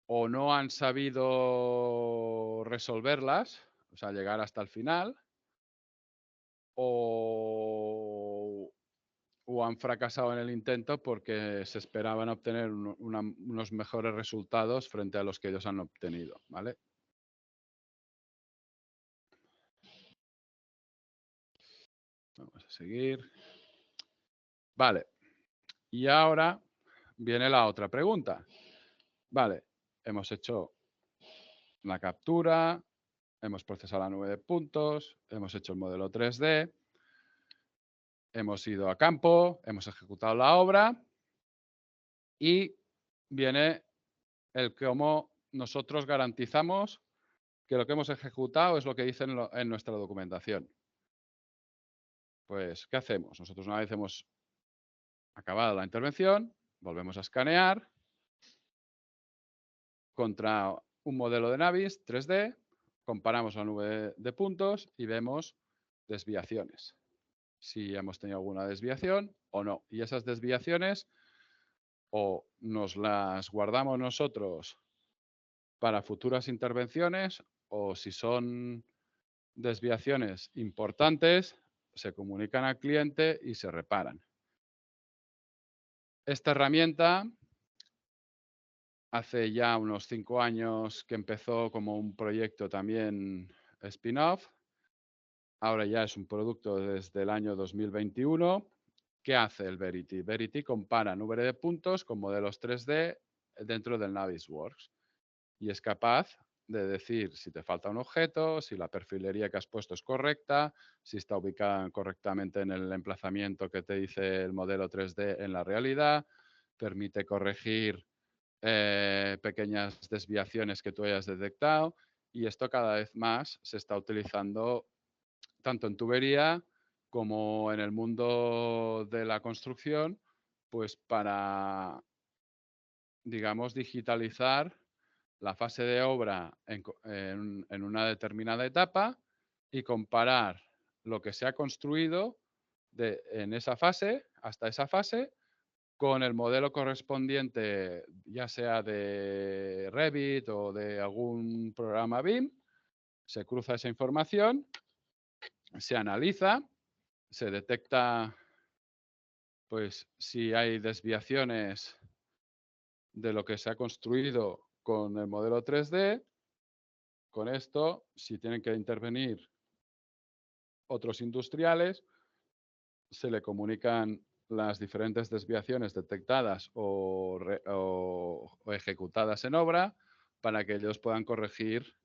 o no han sabido resolverlas, o sea, llegar hasta el final, o han fracasado en el intento porque se esperaban obtener unos mejores resultados frente a los que ellos han obtenido, ¿vale? Vamos a seguir. Vale. Y ahora viene la otra pregunta. Vale, hemos hecho la captura, hemos procesado la nube de puntos, hemos hecho el modelo 3D, hemos ido a campo, hemos ejecutado la obra y viene el cómo nosotros garantizamos que lo que hemos ejecutado es lo que dice en nuestra documentación. Pues, ¿qué hacemos? Nosotros una vez hemos Acabada la intervención, volvemos a escanear contra un modelo de Navis 3D, comparamos la nube de puntos y vemos desviaciones. Si hemos tenido alguna desviación o no. Y esas desviaciones o nos las guardamos nosotros para futuras intervenciones o si son desviaciones importantes, se comunican al cliente y se reparan. Esta herramienta hace ya unos 5 años que empezó como un proyecto también spin-off. Ahora ya es un producto desde el año 2021. ¿Qué hace el Verity? Verity compara nube de puntos con modelos 3D dentro del Navisworks y es capaz de decir si te falta un objeto, si la perfilería que has puesto es correcta, si está ubicada correctamente en el emplazamiento que te dice el modelo 3D en la realidad, permite corregir pequeñas desviaciones que tú hayas detectado y esto cada vez más se está utilizando tanto en tubería como en el mundo de la construcción, pues para, digamos, digitalizar la fase de obra en una determinada etapa y comparar lo que se ha construido en esa fase, hasta esa fase, con el modelo correspondiente, ya sea de Revit o de algún programa BIM, se cruza esa información, se analiza, se detecta pues si hay desviaciones de lo que se ha construido con el modelo 3D. Con esto, si tienen que intervenir otros industriales, se le comunican las diferentes desviaciones detectadas o ejecutadas en obra para que ellos puedan corregir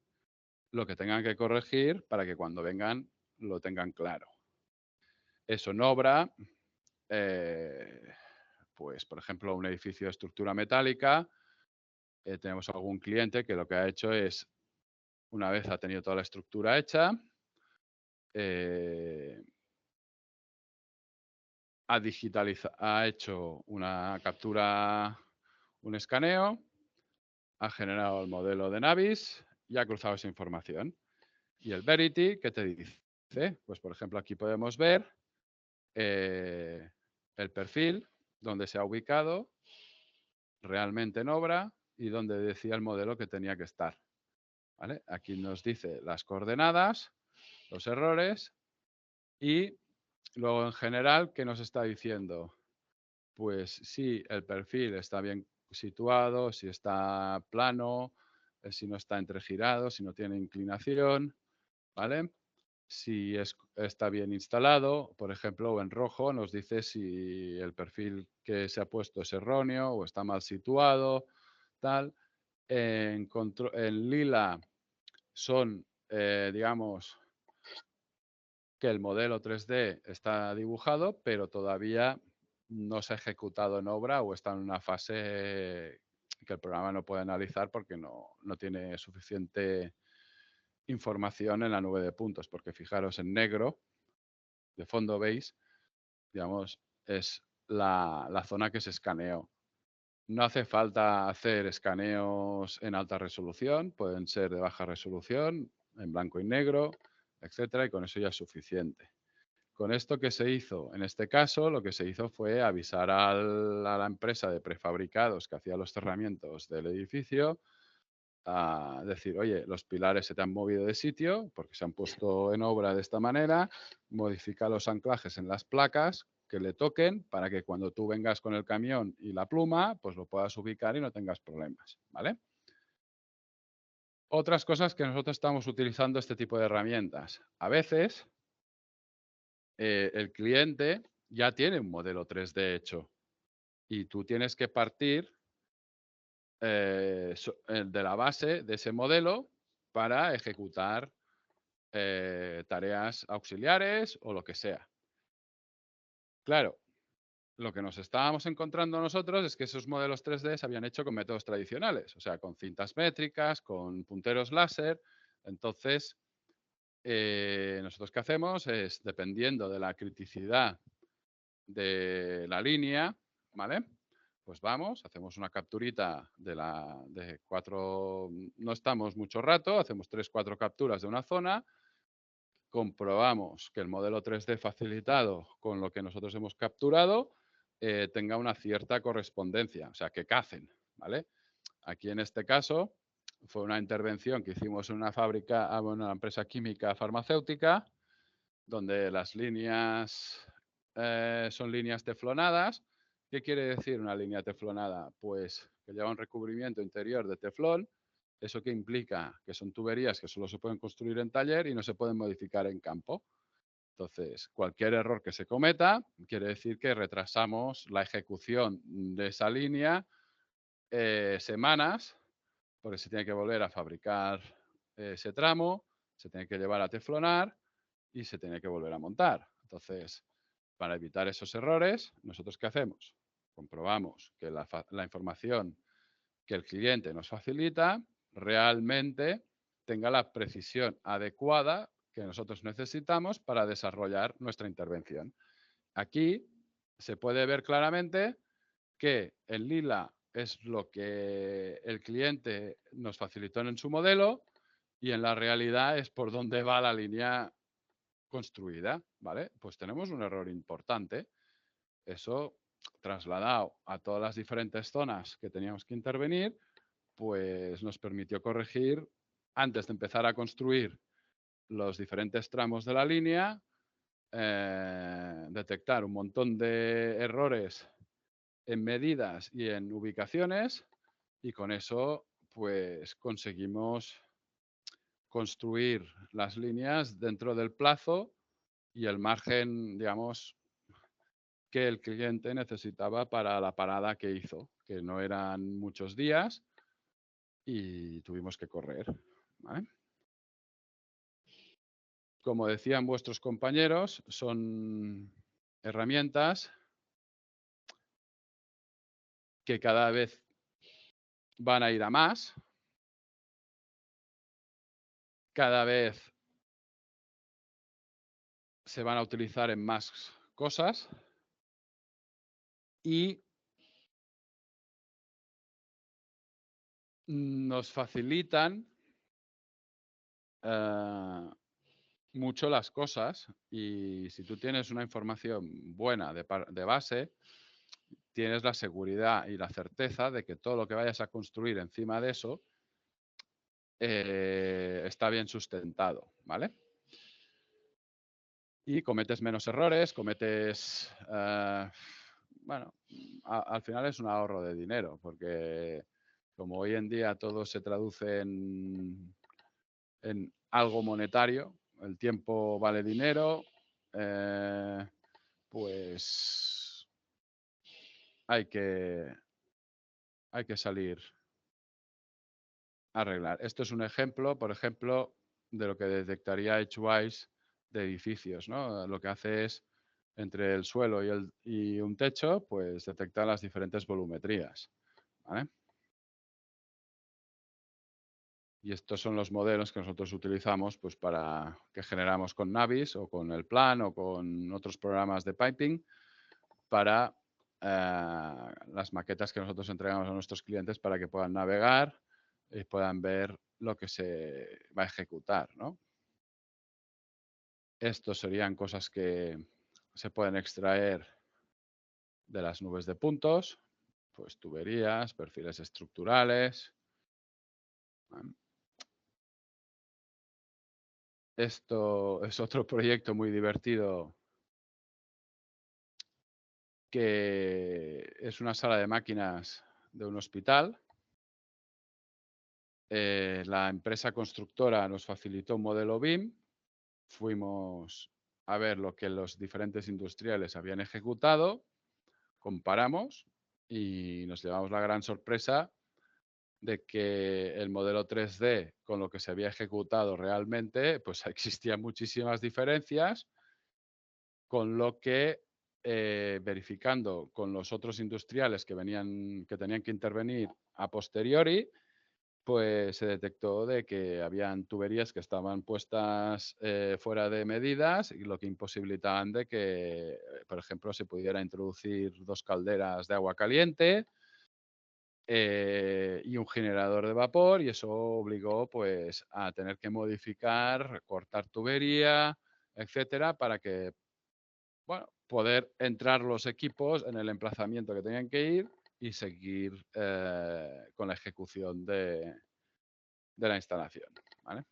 lo que tengan que corregir para que cuando vengan lo tengan claro. Eso en obra, pues por ejemplo, un edificio de estructura metálica, tenemos algún cliente que lo que ha hecho es, una vez ha tenido toda la estructura hecha, ha hecho una captura, un escaneo, ha generado el modelo de Navis y ha cruzado esa información. Y el Verity, ¿qué te dice? Pues por ejemplo, aquí podemos ver el perfil donde se ha ubicado realmente en obra y donde decía el modelo que tenía que estar. ¿Vale? Aquí nos dice las coordenadas, los errores y luego en general, ¿qué nos está diciendo? Pues si el perfil está bien situado, si está plano, si no está entregirado, si no tiene inclinación, ¿vale? Si está bien instalado, por ejemplo, o en rojo nos dice si el perfil que se ha puesto es erróneo o está mal situado, tal. En lila son, digamos, que el modelo 3D está dibujado, pero todavía no se ha ejecutado en obra o está en una fase que el programa no puede analizar porque no tiene suficiente información en la nube de puntos, porque fijaros en negro, de fondo veis, digamos, es la zona que se escaneó. No hace falta hacer escaneos en alta resolución, pueden ser de baja resolución, en blanco y negro, etcétera, y con eso ya es suficiente. Con esto que se hizo, en este caso, lo que se hizo fue avisar a la empresa de prefabricados que hacía los cerramientos del edificio, a decir, oye, los pilares se te han movido de sitio porque se han puesto en obra de esta manera, modifica los anclajes en las placas que le toquen para que cuando tú vengas con el camión y la pluma, pues lo puedas ubicar y no tengas problemas, ¿vale? Otras cosas que nosotros estamos utilizando este tipo de herramientas. A veces el cliente ya tiene un modelo 3D hecho y tú tienes que partir de la base de ese modelo para ejecutar tareas auxiliares o lo que sea. Claro, lo que nos estábamos encontrando nosotros es que esos modelos 3D se habían hecho con métodos tradicionales, o sea, con cintas métricas, con punteros láser. Entonces, nosotros qué hacemos es, dependiendo de la criticidad de la línea, ¿vale? Pues vamos, hacemos una capturita de 4, no estamos mucho rato, hacemos 3, 4 capturas de una zona, comprobamos que el modelo 3D facilitado con lo que nosotros hemos capturado tenga una cierta correspondencia, o sea, que cacen, ¿vale? Aquí en este caso fue una intervención que hicimos en una fábrica, una empresa química farmacéutica, donde las líneas son líneas teflonadas. ¿Qué quiere decir una línea teflonada? Pues que lleva un recubrimiento interior de teflón. ¿Eso qué implica? Que son tuberías que solo se pueden construir en taller y no se pueden modificar en campo. Entonces, cualquier error que se cometa quiere decir que retrasamos la ejecución de esa línea semanas, porque se tiene que volver a fabricar ese tramo, se tiene que llevar a teflonar y se tiene que volver a montar. Entonces, para evitar esos errores, ¿nosotros qué hacemos? Comprobamos que la información que el cliente nos facilita realmente tenga la precisión adecuada que nosotros necesitamos para desarrollar nuestra intervención. Aquí se puede ver claramente que en lila es lo que el cliente nos facilitó en su modelo y en la realidad es por donde va la línea construida, ¿vale? Pues tenemos un error importante. Eso, trasladado a todas las diferentes zonas que teníamos que intervenir, pues nos permitió corregir, antes de empezar a construir los diferentes tramos de la línea, detectar un montón de errores en medidas y en ubicaciones, y con eso pues conseguimos construir las líneas dentro del plazo y el margen, digamos, que el cliente necesitaba para la parada que hizo, que no eran muchos días y tuvimos que correr, ¿vale? Como decían vuestros compañeros, son herramientas que cada vez van a ir a más, cada vez se van a utilizar en más cosas y nos facilitan mucho las cosas, y si tú tienes una información buena de base, tienes la seguridad y la certeza de que todo lo que vayas a construir encima de eso está bien sustentado, ¿vale? Y cometes menos errores, bueno, al final es un ahorro de dinero, porque como hoy en día todo se traduce en algo monetario, el tiempo vale dinero, pues hay que salir a arreglar. Esto es un ejemplo, por ejemplo, de lo que detectaría Edgewise de edificios, ¿no? Lo que hace es, entre el suelo y un techo, pues detectar las diferentes volumetrías, ¿vale? Y estos son los modelos que nosotros utilizamos pues, que generamos con Navis o con el Plan o con otros programas de piping para las maquetas que nosotros entregamos a nuestros clientes para que puedan navegar y puedan ver lo que se va a ejecutar, ¿no? Estos serían cosas que se pueden extraer de las nubes de puntos, pues tuberías, perfiles estructurales. Esto es otro proyecto muy divertido que es una sala de máquinas de un hospital. La empresa constructora nos facilitó un modelo BIM. Fuimos a ver lo que los diferentes industriales habían ejecutado, comparamos y nos llevamos la gran sorpresa de que el modelo 3D con lo que se había ejecutado realmente, pues existían muchísimas diferencias, con lo que verificando con los otros industriales que tenían que intervenir a posteriori, pues se detectó de que habían tuberías que estaban puestas fuera de medidas y lo que imposibilitaban de que, por ejemplo, se pudiera introducir 2 calderas de agua caliente y un generador de vapor, y eso obligó pues a tener que modificar, cortar tubería, etcétera, para que, bueno, poder entrar los equipos en el emplazamiento que tenían que ir y seguir con la ejecución de la instalación, ¿vale?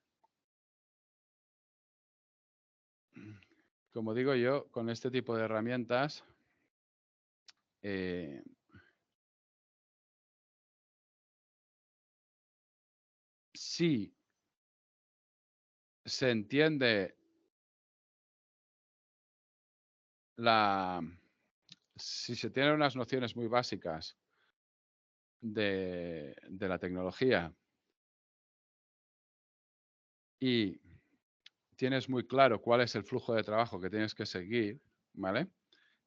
Como digo yo, con este tipo de herramientas si se entiende si se tienen unas nociones muy básicas de la tecnología y tienes muy claro cuál es el flujo de trabajo que tienes que seguir, ¿vale?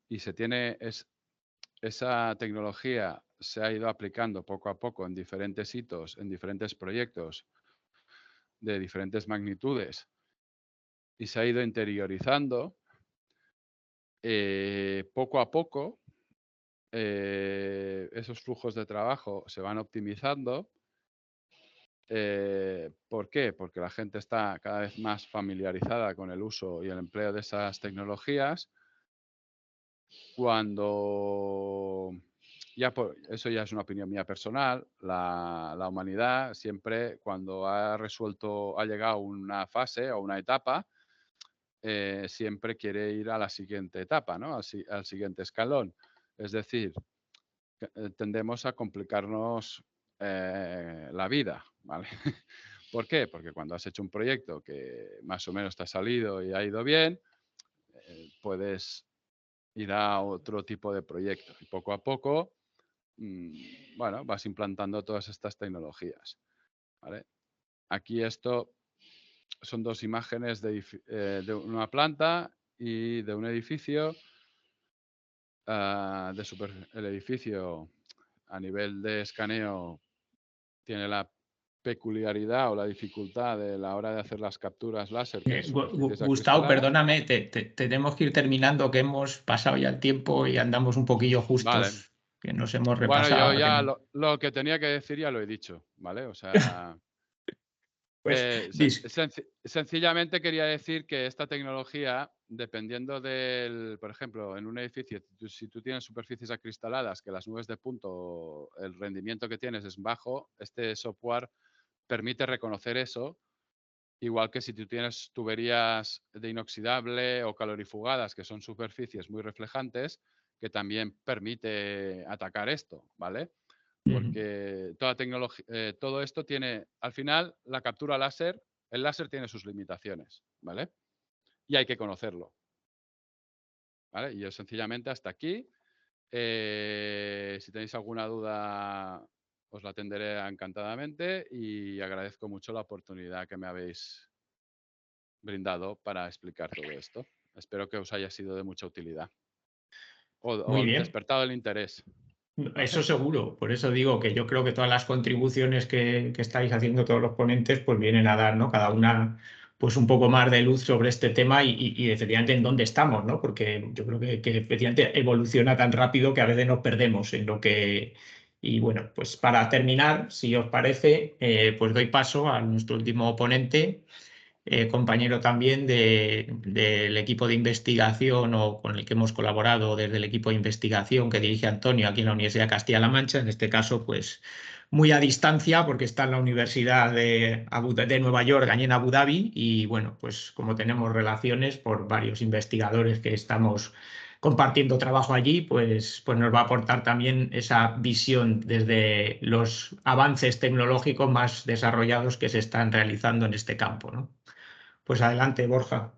Y esa tecnología se ha ido aplicando poco a poco en diferentes hitos, en diferentes proyectos de diferentes magnitudes y se ha ido interiorizando, poco a poco esos flujos de trabajo se van optimizando. ¿Por qué? Porque la gente está cada vez más familiarizada con el uso y el empleo de esas tecnologías. Cuando eso ya es una opinión mía personal, la humanidad siempre cuando ha llegado a una fase o una etapa, siempre quiere ir a la siguiente etapa, ¿no? Al siguiente escalón. Es decir, tendemos a complicarnos la vida, ¿vale? ¿Por qué? Porque cuando has hecho un proyecto que más o menos te ha salido y ha ido bien, puedes ir a otro tipo de proyecto y poco a poco, bueno, vas implantando todas estas tecnologías, ¿vale? Aquí esto son 2 imágenes de una planta y de un edificio. El edificio a nivel de escaneo tiene la peculiaridad o la dificultad de la hora de hacer las capturas láser, que es superficies Gustavo, acristaladas. perdóname, tenemos que ir terminando, que hemos pasado ya el tiempo y andamos un poquillo justos, Vale. que nos hemos Bueno, yo repasado. ya lo que tenía que decir ya lo he dicho, ¿vale? O sea, Pues, sencillamente quería decir que esta tecnología, dependiendo por ejemplo, en un edificio, si tú tienes superficies acristaladas, que las nubes de punto, el rendimiento que tienes es bajo, este software permite reconocer eso, igual que si tú tienes tuberías de inoxidable o calorifugadas, que son superficies muy reflejantes, que también permite atacar esto, ¿vale? Porque todo esto tiene, al final, la captura láser, el láser tiene sus limitaciones, ¿vale? Y hay que conocerlo, ¿vale? Y yo sencillamente hasta aquí. Si tenéis alguna duda, os la atenderé encantadamente y agradezco mucho la oportunidad que me habéis brindado para explicar todo esto. Espero que os haya sido de mucha utilidad Muy o bien. despertado el interés. Eso seguro, por eso digo que yo creo que todas las contribuciones que estáis haciendo todos los ponentes pues vienen a dar, ¿no? Cada una pues un poco más de luz sobre este tema y efectivamente en dónde estamos, ¿no? Porque yo creo que efectivamente evoluciona tan rápido que a veces nos perdemos en lo que... Y bueno, pues para terminar, si os parece, pues doy paso a nuestro último ponente, compañero también del equipo de investigación o con el que hemos colaborado desde el equipo de investigación que dirige Antonio aquí en la Universidad de Castilla-La Mancha, en este caso pues muy a distancia porque está en la Universidad de Nueva York, allí en Abu Dhabi, y bueno, pues como tenemos relaciones por varios investigadores que estamos compartiendo trabajo allí, pues nos va a aportar también esa visión desde los avances tecnológicos más desarrollados que se están realizando en este campo, ¿no? Pues adelante, Borja.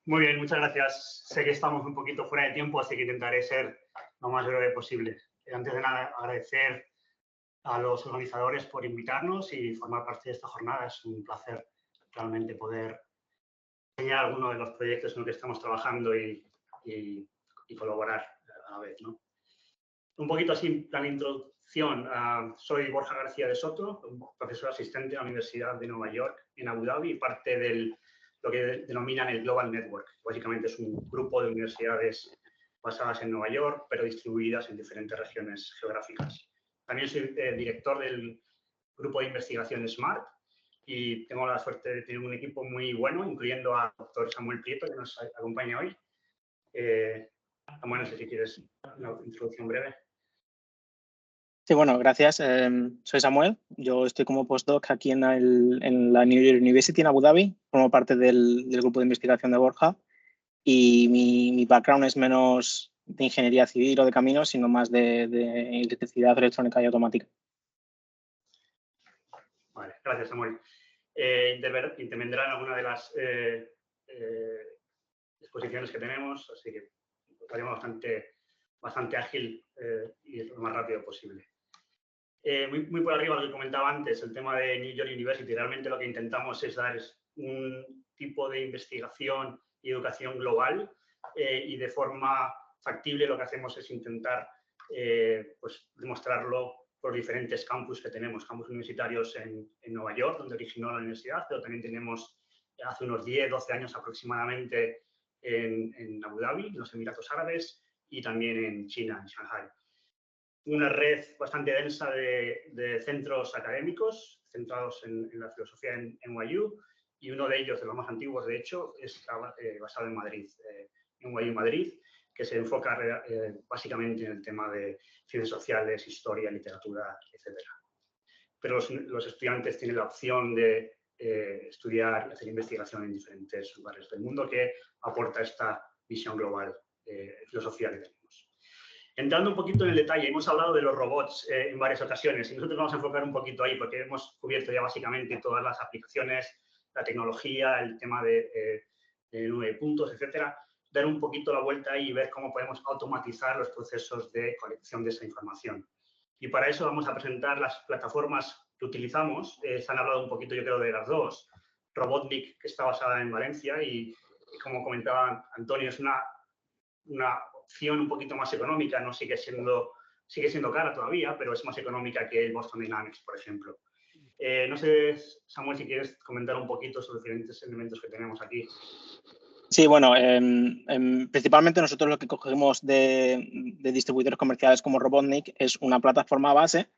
Muy bien, muchas gracias. Sé que estamos un poquito fuera de tiempo, así que intentaré ser lo más breve posible. Antes de nada, agradecer a los organizadores por invitarnos y formar parte de esta jornada. Es un placer realmente poder enseñar algunos de los proyectos en los que estamos trabajando y colaborar a la vez, ¿no? Un poquito así, plan de introducción. Soy Borja García de Soto, profesor asistente en la Universidad de Nueva York en Abu Dhabi y parte de lo que denominan el Global Network. Básicamente es un grupo de universidades basadas en Nueva York, pero distribuidas en diferentes regiones geográficas. También soy director del grupo de investigación SMART y tengo la suerte de tener un equipo muy bueno, incluyendo al doctor Samuel Prieto, que nos acompaña hoy. Samuel, no sé si quieres una introducción breve. Sí, bueno, gracias. Soy Samuel. Yo estoy como postdoc aquí en la New York University en Abu Dhabi. Formo parte del grupo de investigación de Borja. Y mi background es menos de ingeniería civil o de caminos, sino más de electricidad, electrónica y automática. Vale, gracias, Samuel. Intervendrá en alguna de las exposiciones que tenemos, así que haremos bastante ágil y lo más rápido posible. Muy por arriba lo que comentaba antes, el tema de New York University. Realmente lo que intentamos es dar un tipo de investigación y educación global y de forma factible lo que hacemos es intentar pues, demostrarlo por diferentes campus que tenemos. Campus universitarios en Nueva York, donde originó la universidad, pero también tenemos hace unos 10, 12 años aproximadamente en Abu Dhabi, en los Emiratos Árabes, y también en China, en Shanghai. Una red bastante densa de centros académicos centrados en la filosofía en NYU, y uno de ellos, de los más antiguos, de hecho, está basado en Madrid, NYU Madrid, que se enfoca básicamente en el tema de ciencias sociales, historia, literatura, etc. Pero los estudiantes tienen la opción de estudiar y hacer investigación en diferentes lugares del mundo que aporta esta visión global filosofía que tenemos. Entrando un poquito en el detalle, hemos hablado de los robots en varias ocasiones y nosotros vamos a enfocar un poquito ahí porque hemos cubierto ya básicamente todas las aplicaciones, la tecnología, el tema de 9 puntos, etcétera. Dar un poquito la vuelta ahí y ver cómo podemos automatizar los procesos de colección de esa información. Y para eso vamos a presentar las plataformas que utilizamos. Se han hablado un poquito, yo creo, de las dos. Robotnik, que está basada en Valencia y como comentaba Antonio, es una opción un poquito más económica, no sigue siendo cara todavía, pero es más económica que el Boston Dynamics, por ejemplo. No sé, Samuel, si quieres comentar un poquito sobre los diferentes elementos que tenemos aquí. Sí, bueno, principalmente nosotros lo que cogemos de distribuidores comerciales como Robotnik es una plataforma base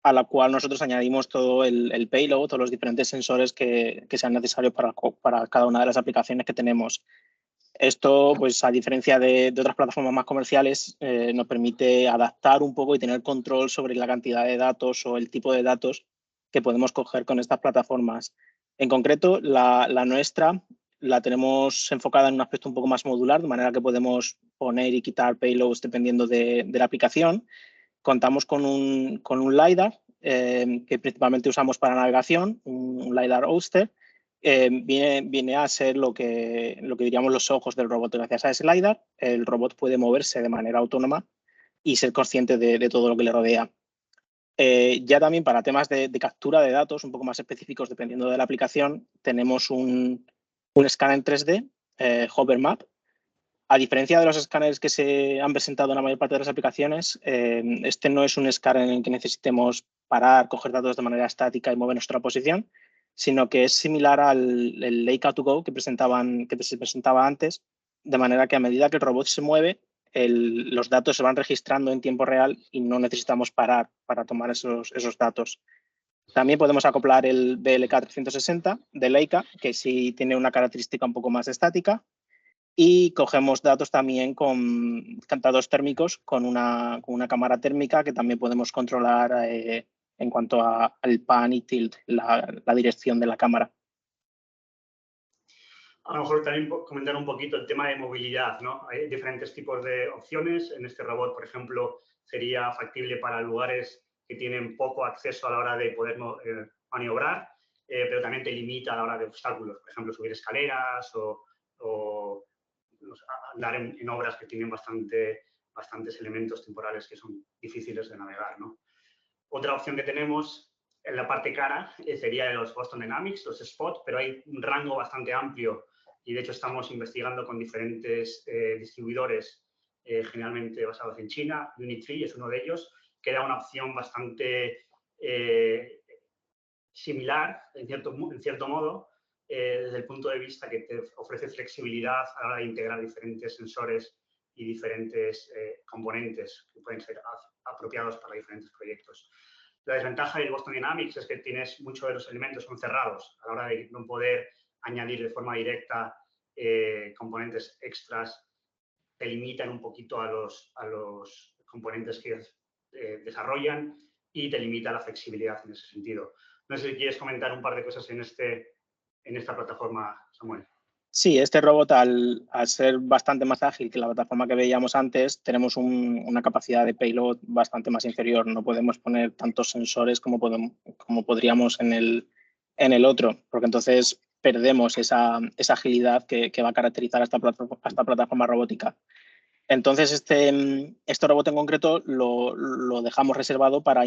a la cual nosotros añadimos todo el payload, todos los diferentes sensores que sean necesarios para cada una de las aplicaciones que tenemos. Esto, pues a diferencia de otras plataformas más comerciales, nos permite adaptar un poco y tener control sobre la cantidad de datos o el tipo de datos que podemos coger con estas plataformas. En concreto, la nuestra la tenemos enfocada en un aspecto un poco más modular, de manera que podemos poner y quitar payloads dependiendo de la aplicación. Contamos con un LiDAR que principalmente usamos para navegación, un LiDAR Oyster. Viene a ser lo que diríamos los ojos del robot. Gracias a ese LiDAR, el robot puede moverse de manera autónoma y ser consciente de todo lo que le rodea. Ya también para temas de captura de datos un poco más específicos, dependiendo de la aplicación, tenemos un escáner en 3D, Hover Map. A diferencia de los escáneres que se han presentado en la mayor parte de las aplicaciones, este no es un escáner en el que necesitemos parar, coger datos de manera estática y mover nuestra posición, sino que es similar al Leica2Go que se presentaba antes, de manera que a medida que el robot se mueve, los datos se van registrando en tiempo real y no necesitamos parar para tomar esos datos. También podemos acoplar el BLK360 de Leica, que sí tiene una característica un poco más estática, y cogemos datos también con datos térmicos con una cámara térmica que también podemos controlar en cuanto al pan y tilt, la dirección de la cámara. A lo mejor también comentar un poquito el tema de movilidad, ¿no? Hay diferentes tipos de opciones. En este robot, por ejemplo, sería factible para lugares que tienen poco acceso a la hora de poder maniobrar, pero también te limita a la hora de obstáculos. Por ejemplo, subir escaleras o andar en obras que tienen bastantes elementos temporales que son difíciles de navegar, ¿no? Otra opción que tenemos en la parte cara sería de los Boston Dynamics, los Spot, pero hay un rango bastante amplio y de hecho estamos investigando con diferentes distribuidores generalmente basados en China. Unitree es uno de ellos, que da una opción bastante similar, en cierto modo, desde el punto de vista que te ofrece flexibilidad a la hora de integrar diferentes sensores y diferentes componentes que pueden ser apropiados para diferentes proyectos. La desventaja del Boston Dynamics es que tienes muchos de los elementos son cerrados a la hora de no poder añadir de forma directa componentes extras. Te limitan un poquito a los componentes que desarrollan y te limita la flexibilidad en ese sentido. No sé si quieres comentar un par de cosas en esta plataforma, Samuel. Sí, este robot, al ser bastante más ágil que la plataforma que veíamos antes, tenemos una capacidad de payload bastante más inferior. No podemos poner tantos sensores como podríamos en el otro, porque entonces perdemos esa agilidad que va a caracterizar a esta plataforma robótica. Entonces, este robot en concreto lo dejamos reservado para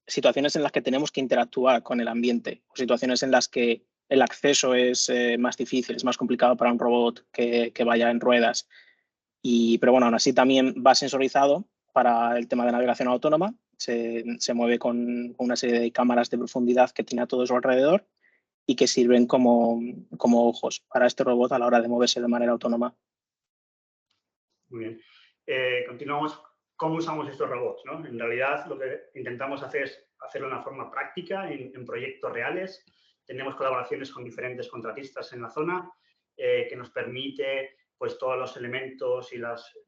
situaciones en las que tenemos que interactuar con el ambiente, o situaciones en las que el acceso es más difícil, es más complicado para un robot que vaya en ruedas. Pero bueno, aún así también va sensorizado para el tema de navegación autónoma. Se mueve con una serie de cámaras de profundidad que tiene a todo su alrededor y que sirven como ojos para este robot a la hora de moverse de manera autónoma. Muy bien. Continuamos. ¿Cómo usamos estos robots, ¿no? En realidad, lo que intentamos hacer es hacerlo de una forma práctica en proyectos reales. Tenemos colaboraciones con diferentes contratistas en la zona que nos permite pues, todos los elementos y los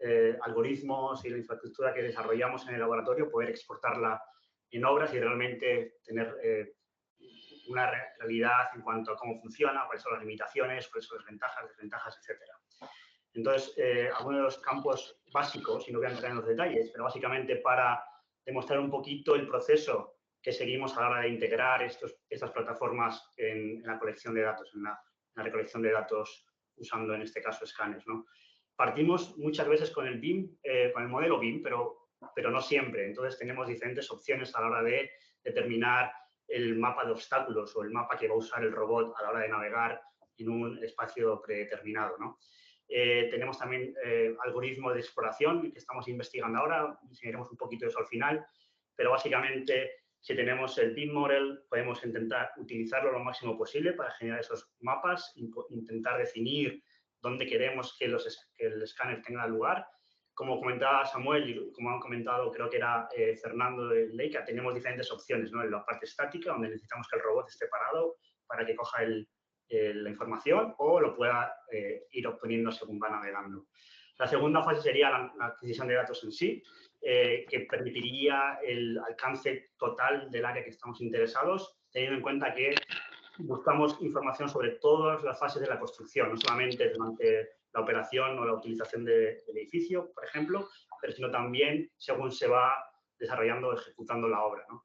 algoritmos y la infraestructura que desarrollamos en el laboratorio, poder exportarla en obras y realmente tener una realidad en cuanto a cómo funciona, cuáles son las limitaciones, cuáles son las ventajas, desventajas, etcétera. Entonces, algunos de los campos básicos, y no voy a entrar en los detalles, pero básicamente para demostrar un poquito el proceso que seguimos a la hora de integrar estas plataformas en la colección de datos, en la recolección de datos usando, en este caso, escáneres, ¿no? Partimos muchas veces con el BIM, con el modelo BIM, pero no siempre. Entonces, tenemos diferentes opciones a la hora de determinar el mapa de obstáculos o el mapa que va a usar el robot a la hora de navegar en un espacio predeterminado, ¿no? Tenemos también algoritmos de exploración que estamos investigando ahora, enseñaremos un poquito de eso al final, pero básicamente si tenemos el BIM Model podemos intentar utilizarlo lo máximo posible para generar esos mapas, intentar definir dónde queremos que el escáner tenga lugar. Como comentaba Samuel y como han comentado creo que era Fernando de Leica, tenemos diferentes opciones, ¿no? En la parte estática, donde necesitamos que el robot esté parado para que coja la información o lo pueda ir obteniendo según va navegando. La segunda fase sería la adquisición de datos en sí, que permitiría el alcance total del área que estamos interesados, teniendo en cuenta que buscamos información sobre todas las fases de la construcción, no solamente durante la operación o la utilización del edificio, por ejemplo, pero sino también según se va desarrollando o ejecutando la obra, ¿no?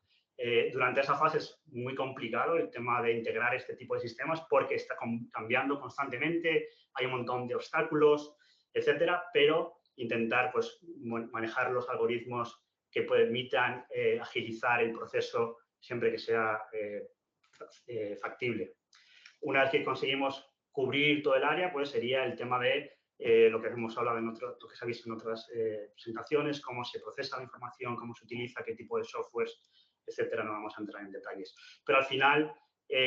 Durante esa fase es muy complicado el tema de integrar este tipo de sistemas porque está cambiando constantemente, hay un montón de obstáculos, etcétera, pero intentar pues, manejar los algoritmos que permitan agilizar el proceso siempre que sea factible. Una vez que conseguimos cubrir todo el área, pues sería el tema de lo que hemos hablado lo que se ha visto en otras presentaciones, cómo se procesa la información, cómo se utiliza, qué tipo de softwares, etcétera. No vamos a entrar en detalles. Pero al final,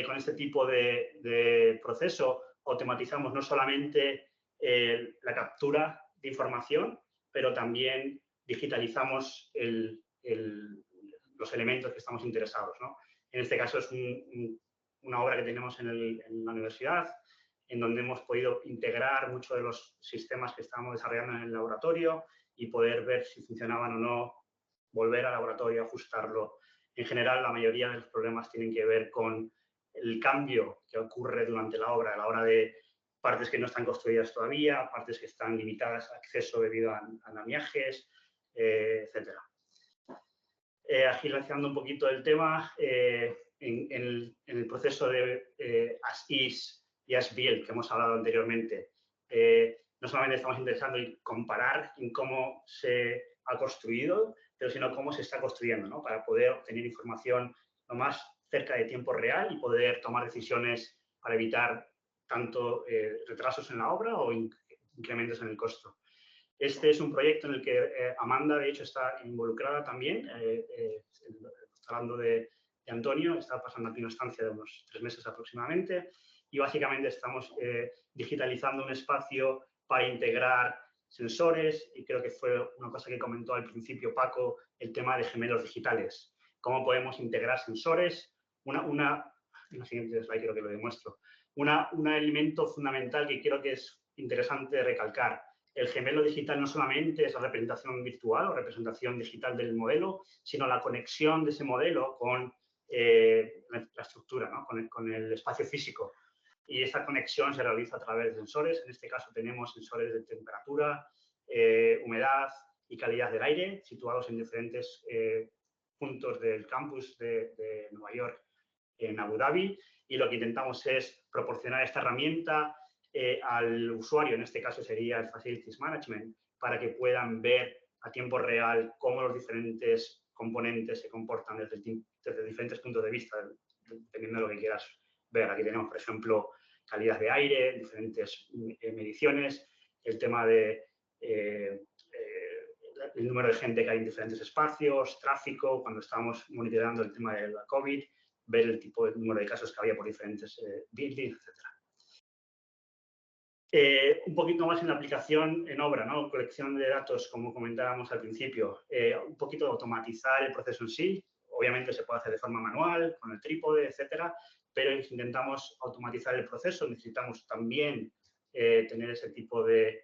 con este tipo de proceso, automatizamos no solamente la captura de información, pero también digitalizamos los elementos que estamos interesados, ¿no? En este caso es una obra que tenemos en la universidad, en donde hemos podido integrar muchos de los sistemas que estábamos desarrollando en el laboratorio y poder ver si funcionaban o no, volver al laboratorio, ajustarlo. En general, la mayoría de los problemas tienen que ver con el cambio que ocurre durante la obra, a la hora de partes que no están construidas todavía, partes que están limitadas a acceso debido a andamiajes, etcétera. Agilizando un poquito el tema, en el proceso de as-is y as-build que hemos hablado anteriormente, no solamente estamos interesando en comparar en cómo se ha construido, pero sino cómo se está construyendo, ¿no? Para poder obtener información lo más cerca de tiempo real y poder tomar decisiones para evitar tanto retrasos en la obra o incrementos en el costo. Este es un proyecto en el que Amanda, de hecho, está involucrada también. Está hablando de Antonio, está pasando aquí una estancia de unos 3 meses aproximadamente. Y básicamente estamos digitalizando un espacio para integrar sensores, y creo que fue una cosa que comentó al principio Paco, el tema de gemelos digitales. Cómo podemos integrar sensores. En la siguiente slide creo que lo demuestro. Un elemento fundamental que creo que es interesante recalcar. El gemelo digital no solamente es la representación virtual o representación digital del modelo, sino la conexión de ese modelo con la estructura, ¿no? con el espacio físico. Y esta conexión se realiza a través de sensores. En este caso tenemos sensores de temperatura, humedad y calidad del aire situados en diferentes puntos del campus de Nueva York en Abu Dhabi. Y lo que intentamos es proporcionar esta herramienta al usuario, en este caso sería el Facilities Management, para que puedan ver a tiempo real cómo los diferentes componentes se comportan desde diferentes puntos de vista, dependiendo de lo que quieras ver. Aquí tenemos, por ejemplo, calidad de aire, diferentes mediciones, el tema de el número de gente que hay en diferentes espacios, tráfico, cuando estábamos monitoreando el tema de la COVID, ver el tipo de número de casos que había por diferentes buildings, etc. Un poquito más en la aplicación en obra, ¿no? Colección de datos, como comentábamos al principio. Un poquito de automatizar el proceso en sí. Obviamente se puede hacer de forma manual, con el trípode, etcétera, pero intentamos automatizar el proceso. Necesitamos también tener ese tipo de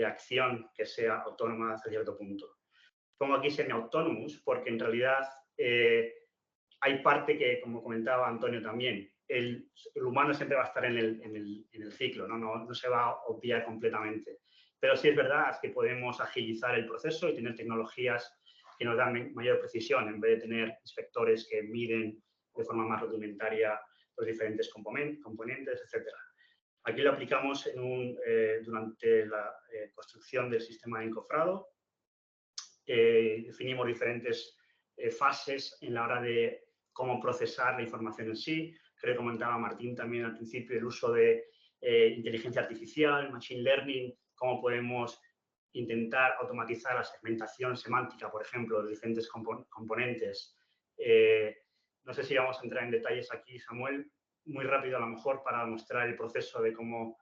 acción que sea autónoma hasta cierto punto. Pongo aquí semi-autonomous porque en realidad hay parte que, como comentaba Antonio también, el humano siempre va a estar en el ciclo, no se va a obviar completamente. Pero sí es verdad que podemos agilizar el proceso y tener tecnologías que nos dan mayor precisión en vez de tener inspectores que miden de forma más rudimentaria los diferentes componentes, etc. Aquí lo aplicamos durante la construcción del sistema de encofrado. Definimos diferentes fases en la hora de cómo procesar la información en sí. Creo que comentaba Martín también al principio el uso de inteligencia artificial, machine learning, cómo podemos intentar automatizar la segmentación semántica, por ejemplo, de diferentes componentes. No sé si vamos a entrar en detalles aquí, Samuel, muy rápido a lo mejor para mostrar el proceso de cómo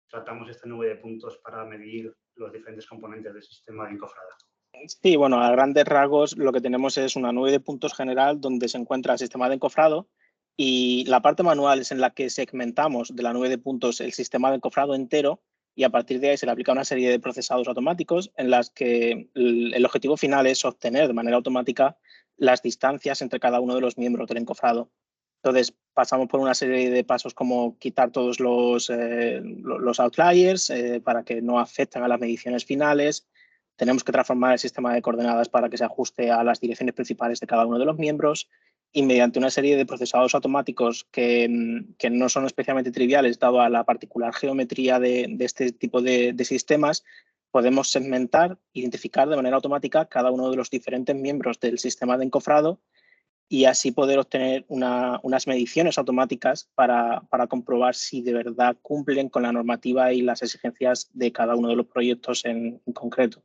tratamos esta nube de puntos para medir los diferentes componentes del sistema de encofrado. Sí, bueno, a grandes rasgos lo que tenemos es una nube de puntos general donde se encuentra el sistema de encofrado y la parte manual es en la que segmentamos de la nube de puntos el sistema de encofrado entero y a partir de ahí se le aplica una serie de procesados automáticos en las que el objetivo final es obtener de manera automática las distancias entre cada uno de los miembros del encofrado. Entonces, pasamos por una serie de pasos como quitar todos los outliers para que no afecten a las mediciones finales. Tenemos que transformar el sistema de coordenadas para que se ajuste a las direcciones principales de cada uno de los miembros y mediante una serie de procesados automáticos que no son especialmente triviales, dado a la particular geometría de este tipo de sistemas, podemos segmentar, identificar de manera automática cada uno de los diferentes miembros del sistema de encofrado y así poder obtener unas mediciones automáticas para comprobar si de verdad cumplen con la normativa y las exigencias de cada uno de los proyectos en concreto.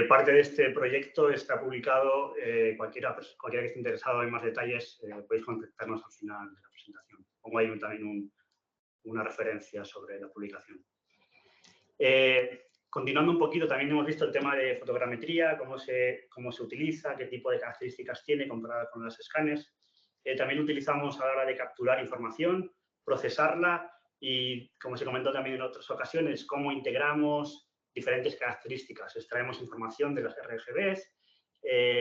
Parte de este proyecto está publicado. Cualquiera que esté interesado en más detalles podéis contactarnos al final de la presentación. Pongo ahí también una referencia sobre la publicación. Continuando un poquito, también hemos visto el tema de fotogrametría, cómo se utiliza, qué tipo de características tiene comparada con los escáneres. También utilizamos a la hora de capturar información, procesarla y, como se comentó también en otras ocasiones, cómo integramos diferentes características. Extraemos información de las RGBs,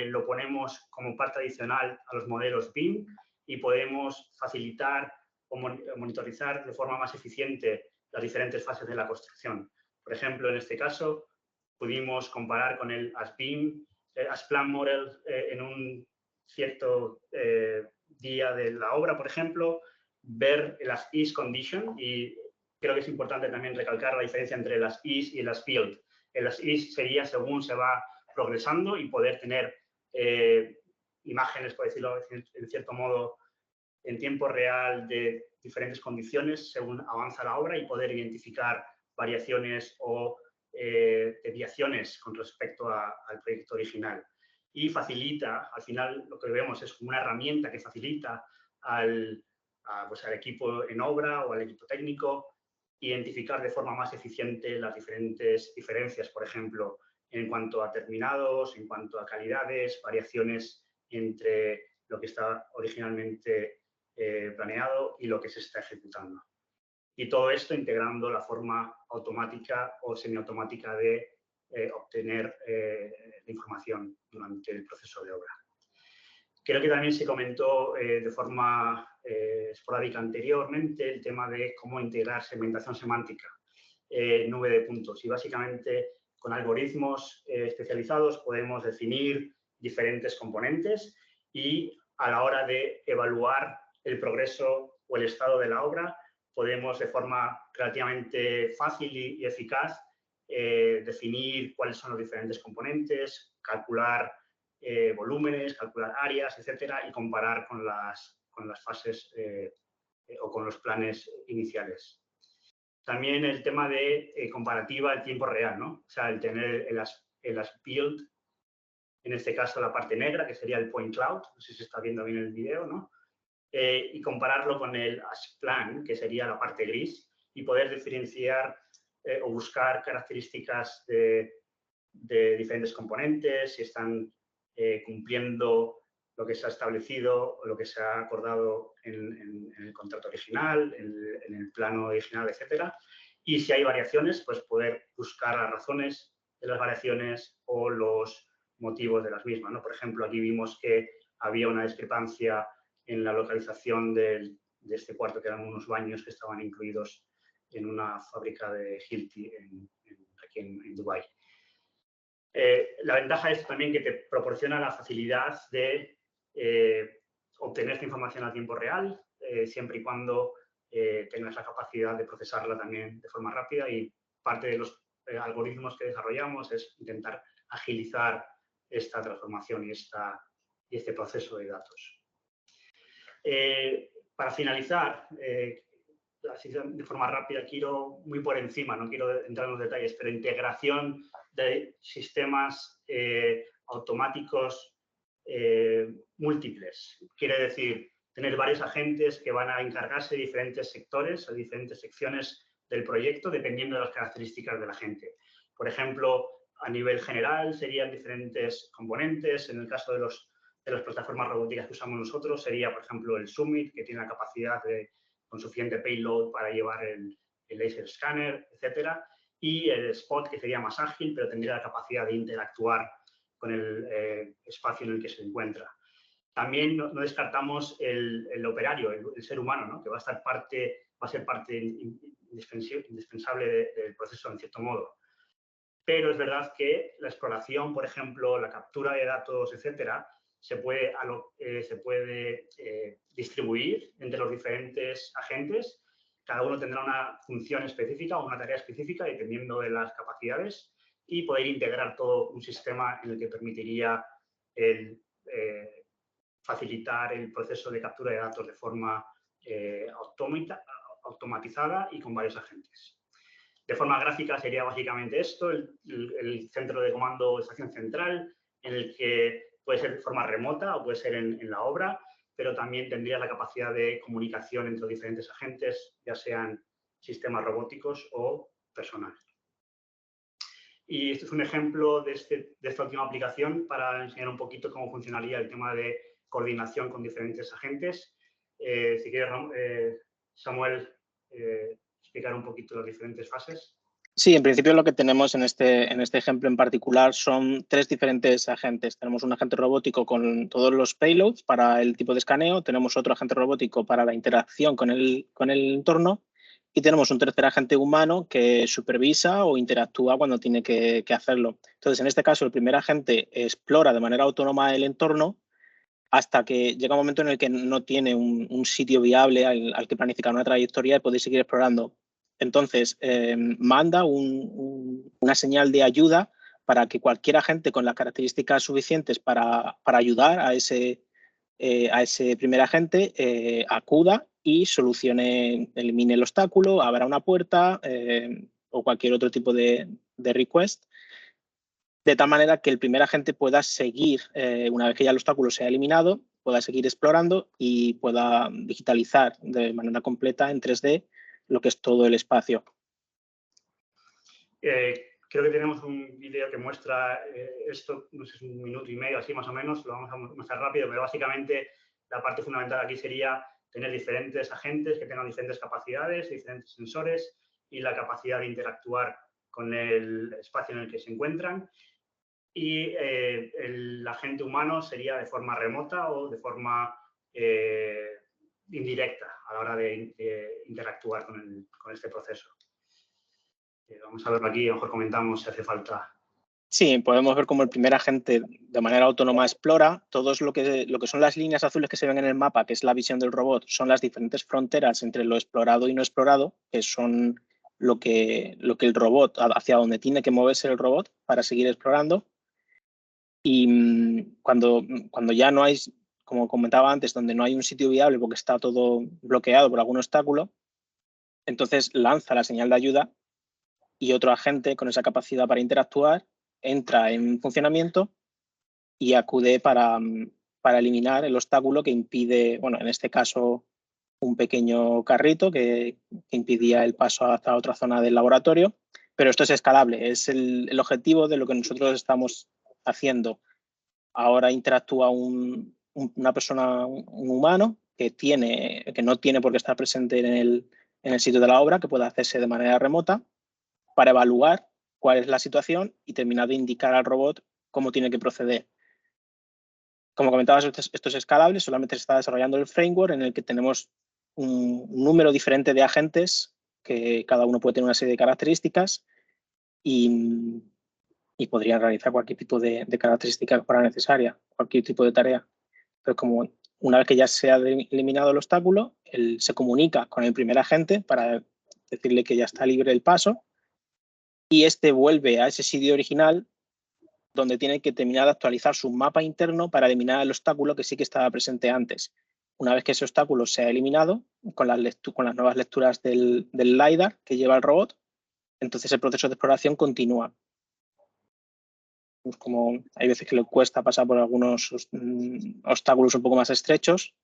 lo ponemos como parte adicional a los modelos BIM y podemos facilitar o monitorizar de forma más eficiente las diferentes fases de la construcción. Por ejemplo, en este caso, pudimos comparar con el As-Plan Model en un cierto día de la obra, por ejemplo, ver las Is Condition y creo que es importante también recalcar la diferencia entre las Is y las Build. En las Is sería según se va progresando y poder tener imágenes, por decirlo en cierto modo, en tiempo real de diferentes condiciones según avanza la obra y poder identificar variaciones o desviaciones con respecto al proyecto original. Y facilita, al final lo que vemos es como una herramienta que facilita al equipo en obra o al equipo técnico identificar de forma más eficiente las diferentes diferencias, por ejemplo, en cuanto a terminados, en cuanto a calidades, variaciones entre lo que está originalmente planeado y lo que se está ejecutando. Y todo esto integrando la forma automática o semiautomática de obtener la información durante el proceso de obra. Creo que también se comentó de forma esporádica anteriormente el tema de cómo integrar segmentación semántica, nube de puntos. Y básicamente con algoritmos especializados podemos definir diferentes componentes y a la hora de evaluar el progreso o el estado de la obra podemos de forma relativamente fácil y eficaz definir cuáles son los diferentes componentes, calcular volúmenes, calcular áreas, etcétera, y comparar con las fases o con los planes iniciales. También el tema de comparativa en tiempo real, ¿no? O sea, el tener el as build, en este caso la parte negra, que sería el point cloud, no sé si se está viendo bien el video, ¿no? Y compararlo con el as plan, que sería la parte gris, y poder diferenciar o buscar características de diferentes componentes, si están cumpliendo lo que se ha establecido o lo que se ha acordado en el contrato original, en el plano original, etcétera. Y si hay variaciones, pues poder buscar las razones de las variaciones o los motivos de las mismas, ¿no? Por ejemplo, aquí vimos que había una discrepancia en la localización de este cuarto, que eran unos baños que estaban incluidos en una fábrica de Hilti aquí en Dubái. La ventaja es también que te proporciona la facilidad de obtener esta información a tiempo real, siempre y cuando tengas la capacidad de procesarla también de forma rápida, y parte de los algoritmos que desarrollamos es intentar agilizar esta transformación y este proceso de datos. Para finalizar, así de forma rápida, quiero muy por encima, no quiero entrar en los detalles, pero integración de sistemas automáticos múltiples. Quiere decir, tener varios agentes que van a encargarse de diferentes sectores o diferentes secciones del proyecto dependiendo de las características del agente. Por ejemplo, a nivel general serían diferentes componentes. En el caso de las plataformas robóticas que usamos nosotros sería, por ejemplo, el Summit, que tiene la capacidad con suficiente payload para llevar el laser scanner, etcétera, y el Spot, que sería más ágil, pero tendría la capacidad de interactuar con el espacio en el que se encuentra. También no descartamos el operario, el ser humano, ¿no? Que va a ser parte indispensable del proceso, en cierto modo. Pero es verdad que la exploración, por ejemplo, la captura de datos, etcétera, se puede distribuir entre los diferentes agentes. Cada uno tendrá una función específica o una tarea específica dependiendo de las capacidades, y poder integrar todo un sistema en el que permitiría facilitar el proceso de captura de datos de forma automatizada y con varios agentes. De forma gráfica sería básicamente esto, el centro de comando o estación central, en el que puede ser de forma remota o puede ser en la obra, pero también tendría la capacidad de comunicación entre diferentes agentes, ya sean sistemas robóticos o personal. Y este es un ejemplo de esta última aplicación para enseñar un poquito cómo funcionaría el tema de coordinación con diferentes agentes. Si quieres, Samuel, explicar un poquito las diferentes fases. Sí, en principio lo que tenemos en este ejemplo en particular son 3 diferentes agentes. Tenemos un agente robótico con todos los payloads para el tipo de escaneo, tenemos otro agente robótico para la interacción con el entorno, y tenemos un tercer agente humano que supervisa o interactúa cuando tiene que hacerlo. Entonces, en este caso, el primer agente explora de manera autónoma el entorno hasta que llega un momento en el que no tiene un sitio viable al que planificar una trayectoria y puede seguir explorando. Entonces, manda una señal de ayuda para que cualquier agente con las características suficientes para ayudar a ese primer agente acuda y elimine el obstáculo, abra una puerta, o cualquier otro tipo de request, de tal manera que el primer agente pueda seguir, una vez que ya el obstáculo se ha eliminado, pueda seguir explorando y pueda digitalizar de manera completa en 3D lo que es todo el espacio. Creo que tenemos un vídeo que muestra esto, no sé, es 1 minuto y medio, así más o menos, lo vamos a mostrar rápido, pero básicamente la parte fundamental aquí sería tener diferentes agentes que tengan diferentes capacidades, diferentes sensores y la capacidad de interactuar con el espacio en el que se encuentran. Y el agente humano sería de forma remota o de forma indirecta a la hora de interactuar con este proceso. Vamos a verlo aquí, a lo mejor comentamos si hace falta. Sí, podemos ver cómo el primer agente de manera autónoma explora. Todos lo que son las líneas azules que se ven en el mapa, que es la visión del robot, son las diferentes fronteras entre lo explorado y no explorado, que son lo que el robot, hacia donde tiene que moverse el robot para seguir explorando. Y cuando ya no hay, como comentaba antes, donde no hay un sitio viable porque está todo bloqueado por algún obstáculo, entonces lanza la señal de ayuda y otro agente con esa capacidad para interactuar entra en funcionamiento y acude para eliminar el obstáculo que impide, bueno, en este caso, un pequeño carrito que impidía el paso hasta otra zona del laboratorio, pero esto es escalable, es el objetivo de lo que nosotros estamos haciendo. Ahora interactúa una persona, un humano, que no tiene por qué estar presente en el sitio de la obra, que puede hacerse de manera remota, para evaluar cuál es la situación y terminar de indicar al robot cómo tiene que proceder. Como comentabas, esto es escalable, solamente se está desarrollando el framework en el que tenemos un número diferente de agentes, que cada uno puede tener una serie de características y podrían realizar cualquier tipo de característica que fuera necesaria, cualquier tipo de tarea. Pero como una vez que ya se ha eliminado el obstáculo, él se comunica con el primer agente para decirle que ya está libre el paso y este vuelve a ese sitio original donde tiene que terminar de actualizar su mapa interno para eliminar el obstáculo que sí que estaba presente antes. Una vez que ese obstáculo se ha eliminado, con las nuevas lecturas del LiDAR que lleva el robot, entonces el proceso de exploración continúa. Pues como hay veces que le cuesta pasar por algunos obstáculos un poco más estrechos.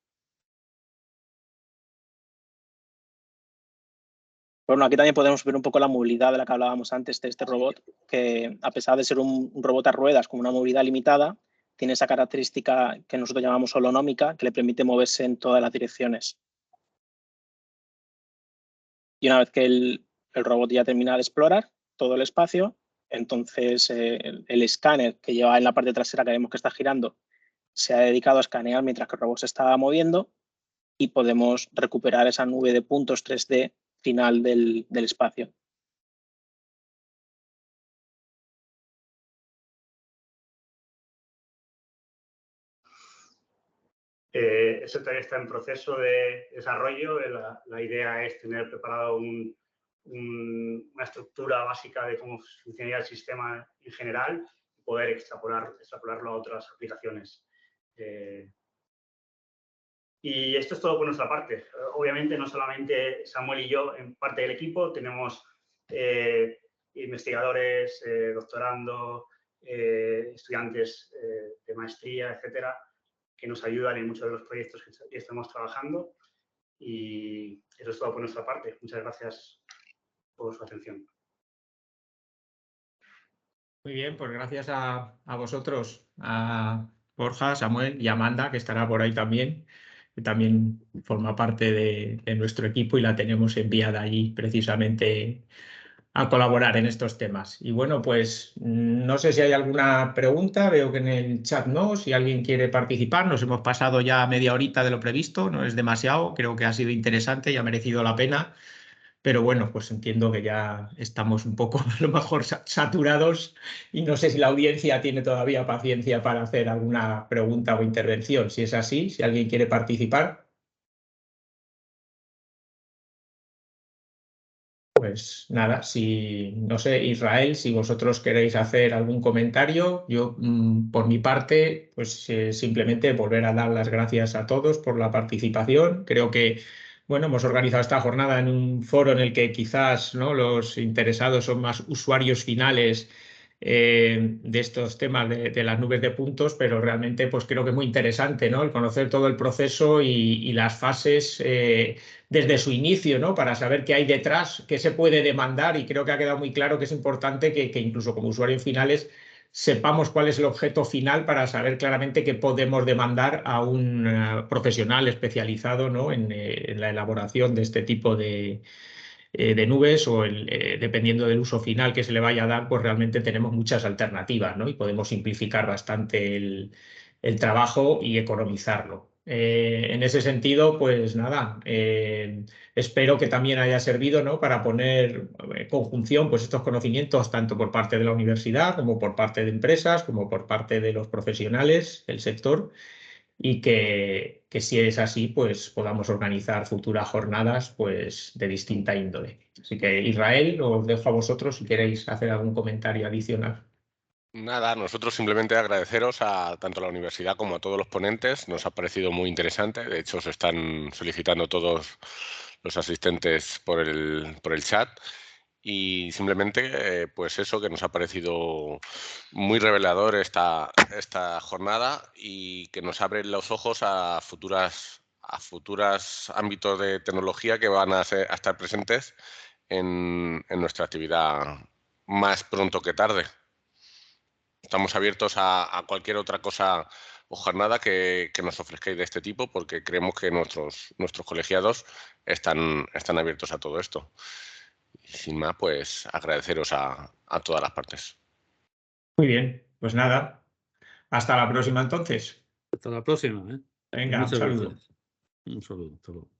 Bueno, aquí también podemos ver un poco la movilidad de la que hablábamos antes de este robot, que a pesar de ser un robot a ruedas con una movilidad limitada, tiene esa característica que nosotros llamamos holonómica, que le permite moverse en todas las direcciones. Y una vez que el robot ya termina de explorar todo el espacio, entonces el escáner que lleva en la parte trasera, que vemos que está girando, se ha dedicado a escanear mientras que el robot se estaba moviendo y podemos recuperar esa nube de puntos 3D final del espacio. Eso todavía está en proceso de desarrollo. La idea es tener preparado una estructura básica de cómo funcionaría el sistema en general y poder extrapolarlo a otras aplicaciones. Y esto es todo por nuestra parte. Obviamente, no solamente Samuel y yo, en parte del equipo, tenemos investigadores, doctorando, estudiantes de maestría, etcétera, que nos ayudan en muchos de los proyectos que estamos trabajando. Y eso es todo por nuestra parte. Muchas gracias por su atención. Muy bien, pues gracias a vosotros, a Borja, Samuel y Amanda, que estará por ahí también, que también forma parte de nuestro equipo y la tenemos enviada allí precisamente a colaborar en estos temas. Y bueno, pues no sé si hay alguna pregunta, veo que en el chat no, si alguien quiere participar, nos hemos pasado ya media horita de lo previsto, no es demasiado, creo que ha sido interesante y ha merecido la pena, pero bueno, pues entiendo que ya estamos un poco a lo mejor saturados y no sé si la audiencia tiene todavía paciencia para hacer alguna pregunta o intervención. Si es así, si alguien quiere participar. Pues nada, si no sé, Israel, si vosotros queréis hacer algún comentario, yo por mi parte, pues simplemente volver a dar las gracias a todos por la participación. Creo que bueno, hemos organizado esta jornada en un foro en el que quizás, ¿no?, los interesados son más usuarios finales de estos temas de las nubes de puntos, pero realmente pues creo que es muy interesante, ¿no?, el conocer todo el proceso y las fases desde su inicio, ¿no?, para saber qué hay detrás, qué se puede demandar, y creo que ha quedado muy claro que es importante que incluso como usuarios finales sepamos cuál es el objeto final para saber claramente qué podemos demandar a un profesional especializado, ¿no?, en la elaboración de este tipo de nubes, o dependiendo del uso final que se le vaya a dar, pues realmente tenemos muchas alternativas, ¿no?, y podemos simplificar bastante el trabajo y economizarlo. En ese sentido, pues nada, espero que también haya servido, ¿no?, para poner en conjunción pues estos conocimientos tanto por parte de la universidad como por parte de empresas, como por parte de los profesionales del sector, y que si es así, pues podamos organizar futuras jornadas pues de distinta índole. Así que, Israel, os dejo a vosotros si queréis hacer algún comentario adicional. Nada, nosotros simplemente agradeceros a tanto a la universidad como a todos los ponentes. Nos ha parecido muy interesante. De hecho, se están solicitando todos los asistentes por el chat. Y simplemente, pues eso, que nos ha parecido muy revelador esta jornada, y que nos abre los ojos a futuros ámbitos de tecnología que van a estar presentes en nuestra actividad más pronto que tarde. Estamos abiertos a cualquier otra cosa o jornada que nos ofrezcáis de este tipo, porque creemos que nuestros colegiados están abiertos a todo esto. Y sin más, pues agradeceros a todas las partes. Muy bien, pues nada, hasta la próxima entonces. Hasta la próxima, ¿eh? Venga, un Muchas saludo. gracias. Un saludo. Hasta luego.